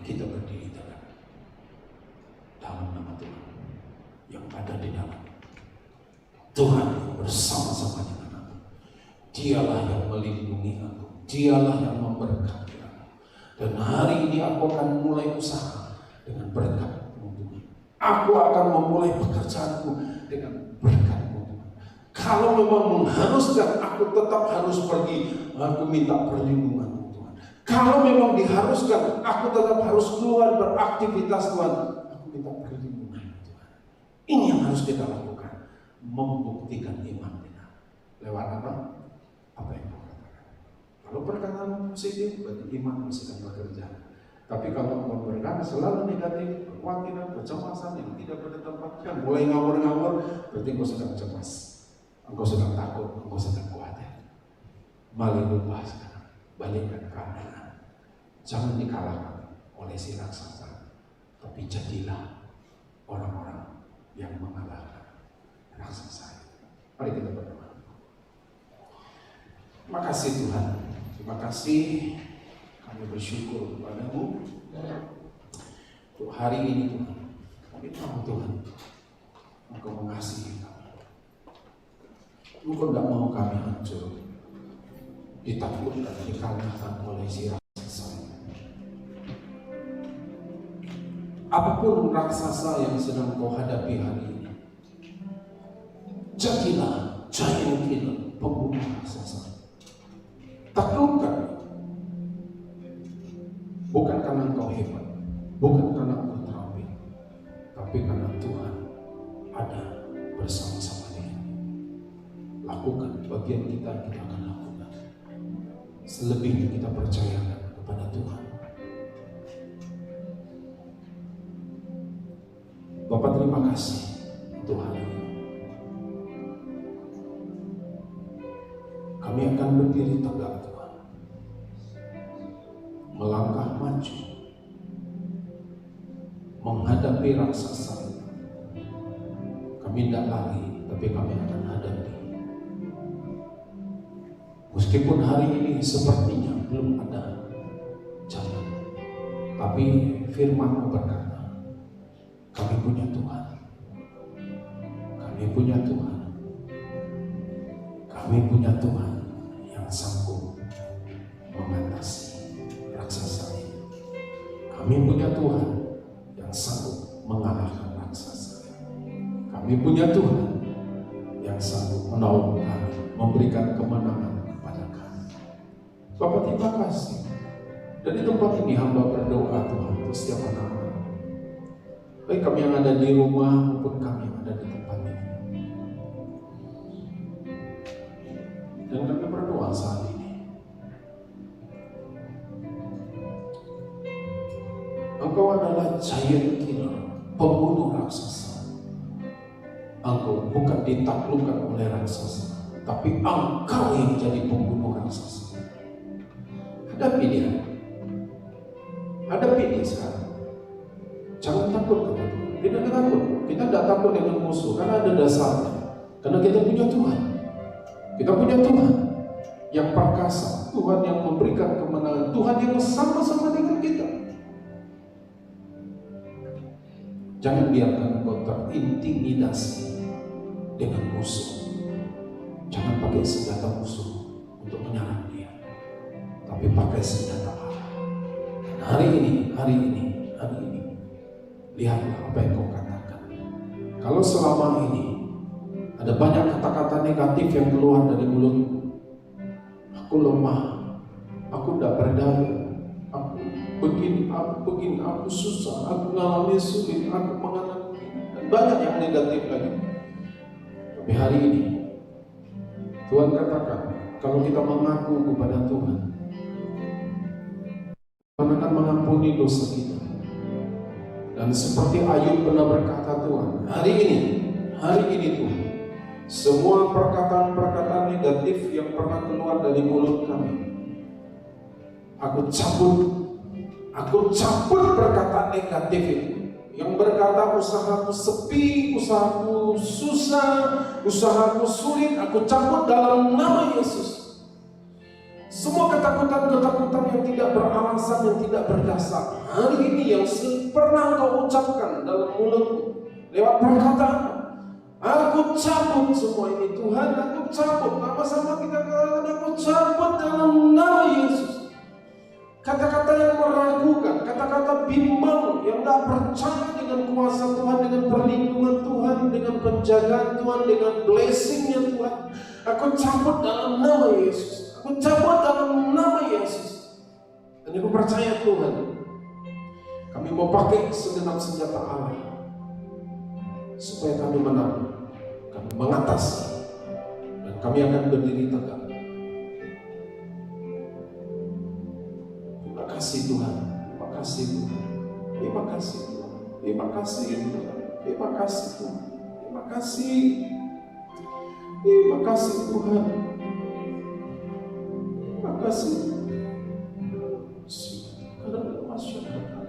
Kita berdiri tegak dalam nama Tuhan yang ada di dalam Tuhan yang bersama-sama dengan aku. Dialah yang melindungi aku, dialah yang memberkati aku. Dan hari ini aku akan mulai usaha dengan berkat Tuhan. Aku akan memulai pekerjaanku dengan berkat Tuhan. Kalau memang mengharuskan aku tetap harus pergi, aku minta perlindungan. Kalau memang diharuskan, aku tetap harus keluar beraktivitas Tuhan. Aku minta perlindungan Tuhan. Ini yang harus kita lakukan. Membuktikan iman kita. Lewat apa? Apa yang kau katakan. Kalau perkataan positif, berarti iman masih akan bekerja. Tapi kalau berkata selalu negatif, kekhawatiran, kecemasan yang tidak pada tempatnya, mulai ngawur-ngawur, berarti engkau sedang cemas. Engkau sedang takut, engkau sedang khawatir. Malinglah sekarang. Balikkan keadaan. Jangan dikalahkan oleh si raksasa, tapi jadilah orang-orang yang mengalahkan raksasa. Mari kita berdoa. Terima kasih Tuhan. Terima kasih Kami bersyukur kepadamu untuk hari ini Tuhan. Kami tahu Tuhan, Engkau mengasihi kami. Engkau tidak mau kami hancur, ditaklukkan, dikalahkan oleh si raksasa. Apapun raksasa yang sedang kau hadapi hari ini, jadilah giant killer, pembunuh raksasa. Taklukkan. Bukan karena engkau hebat, bukan karena engkau terampil, tapi karena Tuhan ada bersama-sama dengan. Lakukan bagian kita akan lakukan. Selebihnya kita percayakan kepada Tuhan. Bapak, terima kasih untuk hari ini. Kami akan berdiri tegak Tuhan, melangkah maju, menghadapi raksasa. Kami tidak lari, tapi kami akan hadapi. Meskipun hari ini sepertinya belum ada jalan, tapi firman-Mu berkata, kami punya Tuhan. Kami punya Tuhan. Kami punya Tuhan yang sanggup mengatasi raksasa ini. Kami punya Tuhan yang sanggup mengalahkan raksasa. Kami punya Tuhan yang sanggup menolong kami, memberikan kemenangan kepada kami. Bapak, terima kasih. Dan di tempat ini hamba berdoa Tuhan untuk setiap anak-anak, baik kami yang ada di rumah maupun kami yang ada di tempat ini. Dan kami berdoa saat ini, Engkau adalah giant killer, pembunuh raksasa. Engkau bukan ditaklukkan oleh raksasa, tapi Engkau yang jadi pembunuh raksasa. Hadapi dia. Hadapi dia sekarang. Jangan takut kepada Tuhan. Tidak takut. Kita tidak takut dengan musuh karena ada dasarnya. Karena kita punya Tuhan. Kita punya Tuhan yang perkasa, Tuhan yang memberikan kemenangan, Tuhan yang sama-sama dengan kita. Jangan biarkan engkau terintimidasi dengan musuh. Jangan pakai senjata musuh untuk menyerang dia, tapi pakai senjata Allah. Dan hari ini, lihatlah apa yang kau katakan. Kalau selama ini ada banyak kata-kata negatif yang keluar dari mulutmu, aku lemah, aku tidak berdaya, aku begini, aku susah, aku mengalami sulit, aku mengalami, dan banyak yang negatif lagi. Tapi hari ini Tuhan katakan, kalau kita mengaku kepada Tuhan, Tuhan akan mengampuni dosa kita. Dan seperti Ayub pernah berkata, Tuhan, hari ini Tuhan, semua perkataan-perkataan negatif yang pernah keluar dari mulut kami, aku cabut perkataan negatif itu. Yang berkata usahaku sepi, usahaku susah, usahaku sulit, aku cabut dalam nama Yesus. Semua ketakutan-ketakutan yang tidak beralasan, yang tidak berdasar, hari ini yang pernah kau ucapkan dalam mulutmu, lewat perkataan, aku cabut semua ini Tuhan, aku cabut. Sama-sama kita katakan, aku cabut dalam nama Yesus. Kata-kata yang meragukan, kata-kata bimbang, yang tak percaya dengan kuasa Tuhan, dengan perlindungan Tuhan, dengan penjagaan Tuhan, dengan blessing-Nya Tuhan, aku cabut dalam nama Yesus. Aku cabut dalam nama Yesus. Dan aku percaya Tuhan, kami mau pakai segenap senjata Allah supaya kami menang, kami mengatasi, dan kami akan berdiri tegak. Terima kasih Tuhan, terima kasih Tuhan, terima kasih Tuhan, terima kasih Tuhan, terima kasih Tuhan, terima kasih, terima kasih Tuhan, terima kasih. Karena masyarakat,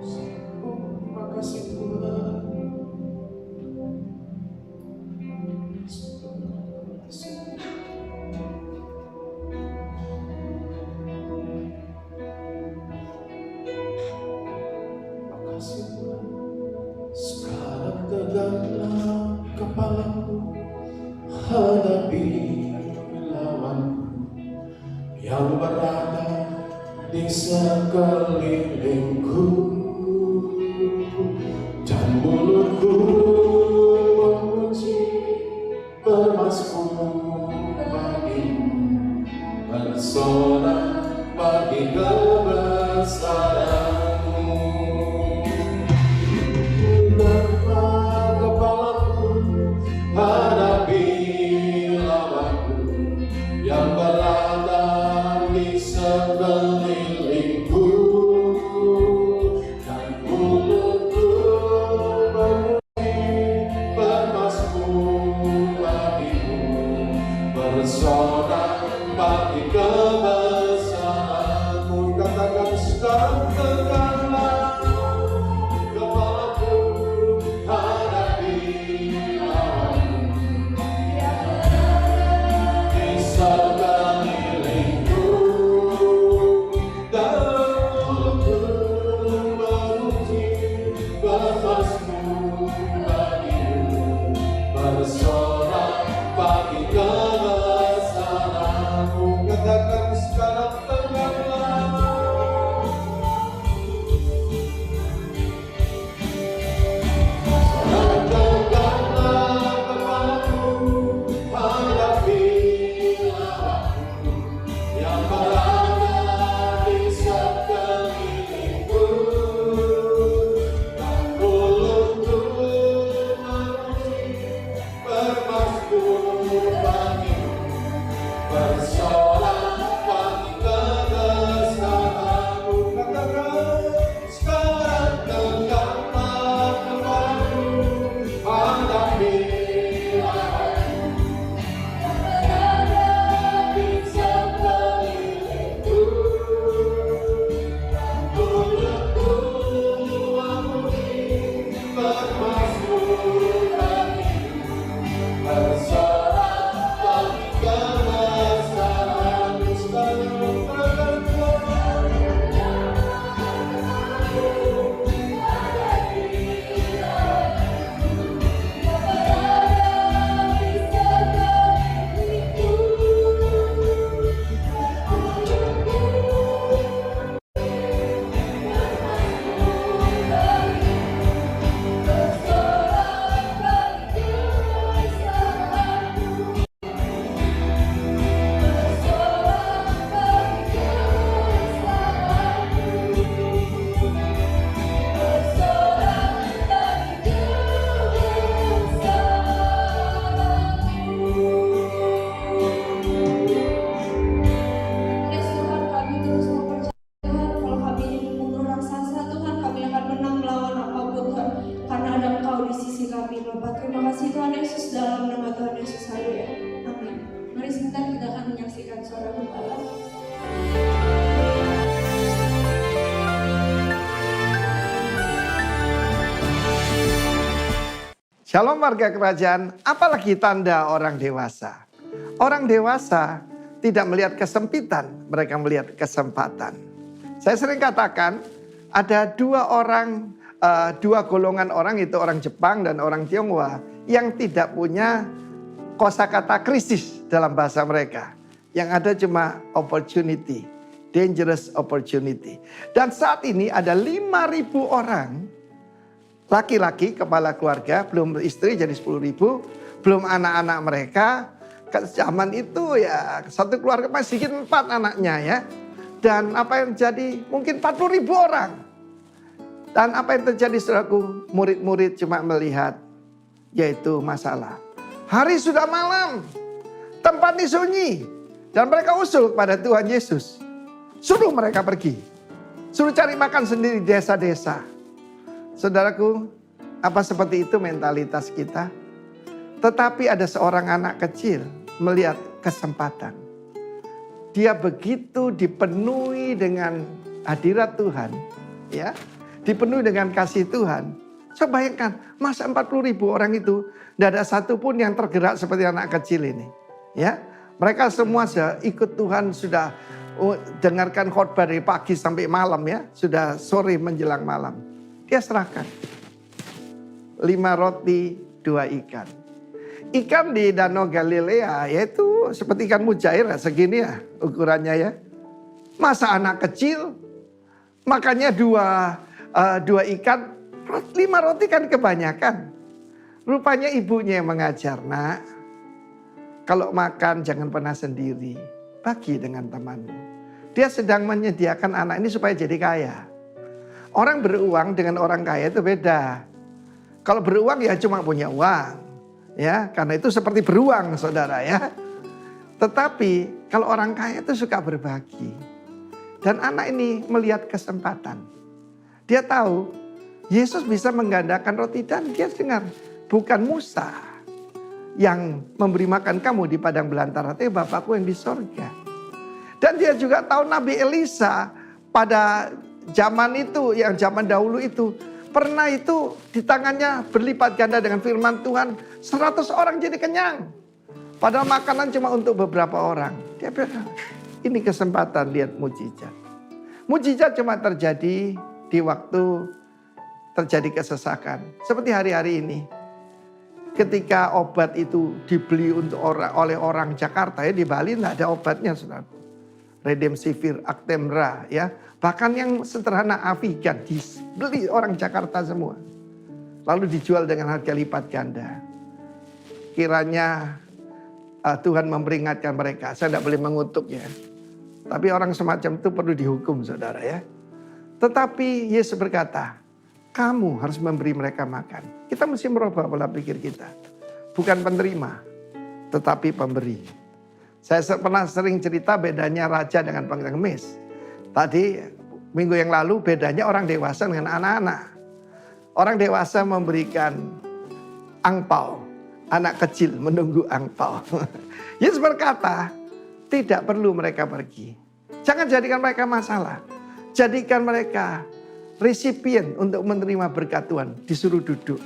terima kasih Tuhan. Shalom warga kerajaan, apalagi tanda orang dewasa. Orang dewasa tidak melihat kesempitan, mereka melihat kesempatan. Saya sering katakan ada dua golongan orang, itu orang Jepang dan orang Tionghoa yang tidak punya kosakata krisis dalam bahasa mereka. Yang ada cuma opportunity, dangerous opportunity. Dan saat ini ada 5.000 orang laki-laki kepala keluarga, belum istri jadi 10.000, belum anak-anak mereka. Zaman itu ya satu keluarga masih sedikit 4 anaknya ya. Dan apa yang terjadi mungkin 40.000 orang. Dan apa yang terjadi saudaraku, murid-murid cuma melihat yaitu masalah. Hari sudah malam, tempat ini sunyi. Dan mereka usul kepada Tuhan Yesus. Suruh mereka pergi. Suruh cari makan sendiri di desa-desa. Saudaraku, apa seperti itu mentalitas kita? Tetapi ada seorang anak kecil melihat kesempatan. Dia begitu dipenuhi dengan hadirat Tuhan, ya, dipenuhi dengan kasih Tuhan. Coba bayangkan, masa 40.000 orang itu tidak ada satupun yang tergerak seperti anak kecil ini, ya. Mereka semua ikut Tuhan, sudah dengarkan khotbah dari pagi sampai malam ya, sudah sore menjelang malam. Dia serahkan 5 roti 2 ikan. Ikan di Danau Galilea yaitu seperti ikan mujair segini ya ukurannya ya. Masa anak kecil makannya 2 ikan, 5 roti kan kebanyakan. Rupanya ibunya yang mengajar, nak, kalau makan jangan pernah sendiri, bagi dengan temanmu. Dia sedang menyediakan anak ini supaya jadi kaya. Orang beruang dengan orang kaya itu beda. Kalau beruang ya cuma punya uang. Ya, karena itu seperti beruang saudara ya. Tetapi kalau orang kaya itu suka berbagi. Dan anak ini melihat kesempatan. Dia tahu Yesus bisa menggandakan roti dan dia dengar. Bukan Musa yang memberi makan kamu di padang belantara, tapi Bapakku yang di sorga. Dan dia juga tahu Nabi Elisa pada zaman itu, yang zaman dahulu itu, pernah itu di tangannya berlipat ganda dengan firman Tuhan, 100 orang jadi kenyang. Padahal makanan cuma untuk beberapa orang. Dia bilang, ini kesempatan lihat mujizat. Mujizat cuma terjadi di waktu terjadi kesesakan. Seperti hari-hari ini. Ketika obat itu dibeli oleh orang Jakarta, ya di Bali tidak ada obatnya, saudara. Remdesivir, Actemra, ya. Bahkan yang sederhana Avigan dibeli orang Jakarta semua. Lalu dijual dengan harga lipat ganda. Kiranya Tuhan memperingatkan mereka. Saya tidak boleh mengutuk ya. Tapi orang semacam itu perlu dihukum, saudara ya. Tetapi Yesus berkata, kamu harus memberi mereka makan. Kita mesti merubah pola pikir kita. Bukan penerima, tetapi pemberi. Saya pernah sering cerita bedanya raja dengan pengemis. Tadi minggu yang lalu bedanya orang dewasa dengan anak-anak. Orang dewasa memberikan angpau. Anak kecil menunggu angpau. Yesus berkata, tidak perlu mereka pergi. Jangan jadikan mereka masalah. Jadikan mereka resipien untuk menerima berkat Tuhan. Disuruh duduk.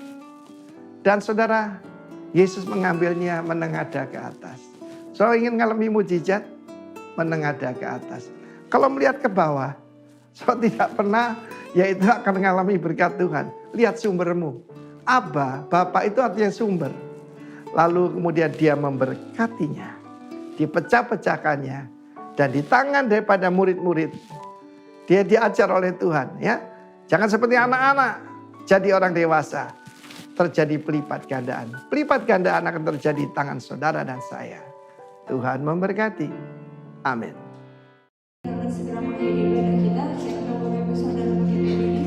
Dan saudara, Yesus mengambilnya menengadah ke atas. Saudara ingin mengalami mujizat? Menengadah ke atas. Kalau melihat ke bawah, saudara tidak pernah, yaitu akan mengalami berkat Tuhan. Lihat sumbermu. Abba, Bapa itu artinya sumber. Lalu kemudian dia memberkatinya. Dipecah-pecahkannya. Dan di tangan daripada murid-murid. Dia diajar oleh Tuhan ya. Jangan seperti anak-anak, jadi orang dewasa. Terjadi pelipat gandaan. Pelipat gandaan akan terjadi di tangan saudara dan saya. Tuhan memberkati. Amin. Akan segera mengakhiri ibadah kita. Saya akan Bapak Ibu Saudara memimpin ini.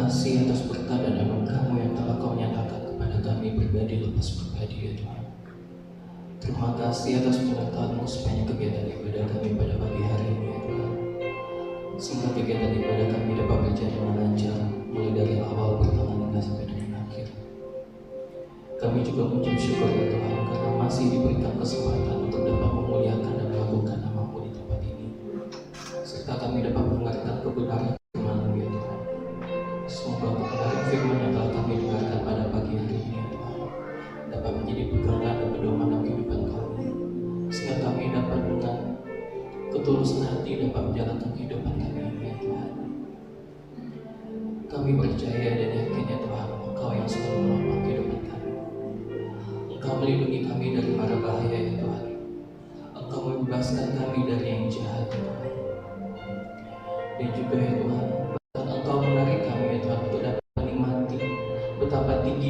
kasih atas berkat dan anugerah-Mu yang telah Kau nyatakan kepada kami pribadi lepas pribadi ya Tuhan. Terima kasih atas penyertaan-Mu sepanjang kegiatan ibadah kami pada pagi hari ini ya Tuhan. Sehingga kegiatan ibadah kami dapat berjalan dengan lancar mulai dari awal pertengahan hingga sampai dengan akhir. Kami juga mengucap syukur ya Tuhan karena masih diberikan kesempatan untuk dapat memuliakan dan melakukan nama-Mu di tempat ini. Serta kami dapat mendengarkan kebenaran firman-Mu ya Tuhan. Semoga kebenaran firman yang telah kami dengarkan pada pagi hari ini ya Tuhan dapat menjadi pegangan dan pedoman dalam kehidupan kami, sehingga kami dapat dengan ketulusan hati dapat menjalankan kehidupan kami ini ya Tuhan. Kami percaya dan yakin ya Tuhan, Engkau yang selalu menopang kehidupan kami. Engkau melindungi kami dari mara bahaya ya Tuhan. Engkau membebaskan kami dari yang jahat ya Tuhan. Dan juga ya Tuhan, Engkau menarik kami ya Tuhan untuk dapat menikmati betapa tinggi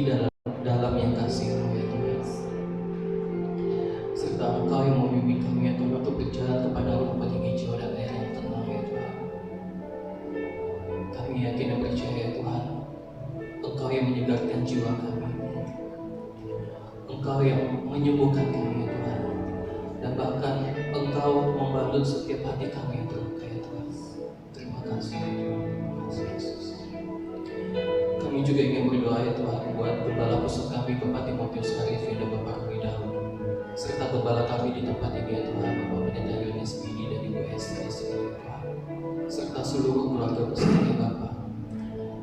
dalamnya kasih-Mu ya Tuhan. Serta Engkau yang membimbing kami ya Tuhan untuk berjalan kepada rumput yang hijau dan air yang tenang ya Tuhan. Kami yakin dan percaya ya Tuhan, Engkau yang menyegarkan jiwa kami, Engkau yang menyembuhkan kami ya Tuhan, dan bahkan Engkau membalut setiap hati kami yang terluka ya Tuhan. juga ingin berdoa ya Tuhan buat Gembala Pusat kami Bapak Timotius Arif dan Bapak Ridal, serta Gembala kami di tempat ini ya Tuhan, Bapak Pendeta Yones Bidi dan Ibu Hesti ya Tuhan, serta seluruh keluarga besar ya Bapak.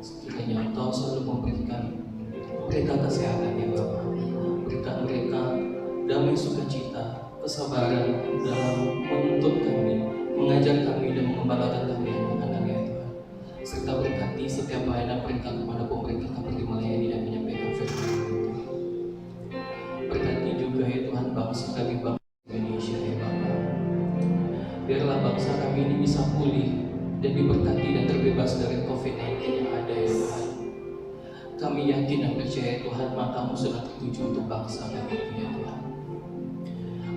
Sekiranya Engkau selalu memberikan mereka kesehatan ya Bapak, berikan mereka damai sukacita, kesabaran dalam menuntut kami, mengajar kami dan mengembalakan kami anak-anak ya Tuhan, serta berkati setiap pelayanan mereka kepada mereka seperti melayani dan menyampaikan firman Tuhan. Berkati juga ya Tuhan bangsa kami, bangsa Indonesia ya Bapak. Biarlah bangsa kami ini bisa pulih dan diberkati dan terbebas dari COVID-19 yang ada ya Tuhan. Kami yakin dan percaya Tuhan matamu sudah tertuju untuk bangsa kami ya Tuhan.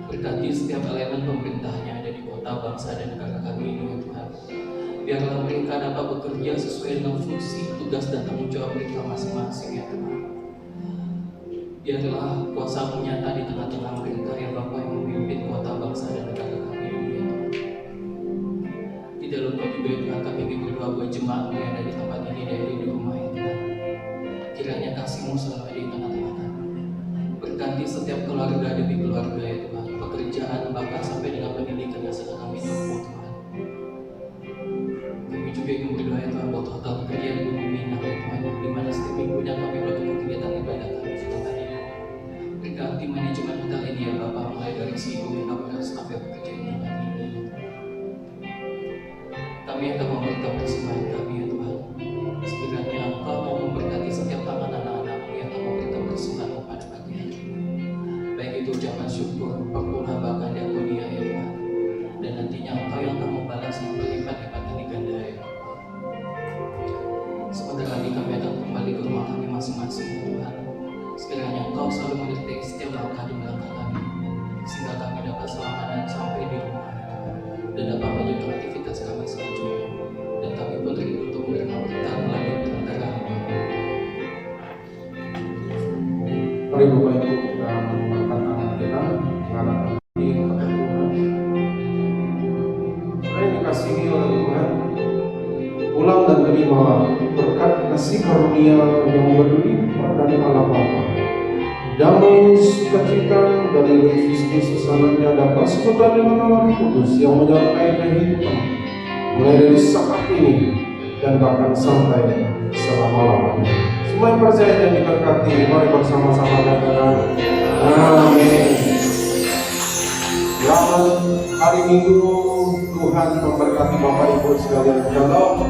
Berkati setiap elemen pemerintahnya ada di kota, bangsa dan negara kami ini ya Tuhan. Biarlah mereka dapat bekerja sesuai dengan fungsi, tugas dan tanggung jawab mereka masing-masing ya Tuhan. Biarlah kuasa nyata di tengah-tengah mereka ya Bapa yang memimpin kota, bangsa dan negara kami ini ya Tuhan. Tidak lupa juga ya Tuhan, kami ingin berdoa buat jemaat yang ada di tempat ini dan di rumah ya Tuhan. Kiranya kasih-Mu selalu ada di tengah-tengah kami. Berkati setiap keluarga demi keluarga ya Tuhan, pekerjaan bahkan sampai dengan pendidikan yang sedang kami tempuh Tuhan. Kami juga ingin berdoa ya Tuhan buat hotel kerja di Bumi Minang ya Tuhan, di mana setiap minggunya kami melakukan kegiatan ibadah kami di tempat ini. Berkati manajemen hotel ini ya Bapak, mulai dari CEO hingga para staf yang bekerja di tempat ini. Kami akan memberikan persembahan kami ya Tuhan. Sekiranya Engkau mau memberkati setiap tangan anak-anak-Mu yang akan memberikan persembahan pada pagi hari ini. Baik itu ucapan syukur, perpuluhan diakonia ya Tuhan. Dan nantinya Engkau yang akan membalas yang berlipat-lipat dan ganda ya Tuhan. Sebentar lagi kami akan kembali ke rumah kami masing-masing ya Tuhan. Sekiranya Engkau selalu menyertai setiap langkah demi langkah kami, sehingga kami dapat selamat sampai di rumah dan dapat melanjutkan aktivitas kami selanjutnya. Dan kami pun rindu untuk menerima berkat melalui perantara Hamba. Mari Bapak Ibu kita mengangkat tangan kita, mengharapkan diri kepada Tuhan. Saudara yang dikasihi oleh Tuhan, pulang dan terimalah berkat kasih karunia yang berlimpah dari Allah Bapa. Damai sukacita dari Yesus Kristus anaknya dapat sebentar dengan Allah Kudus yang menyertai kehidupan mulai dari saat ini dan bahkan sampai selama-lamanya. Semua yang percaya dan diberkati, mari bersama-sama katakan amin. Selamat hari Minggu, Tuhan memberkati Bapak Ibu sekalian. Shalom.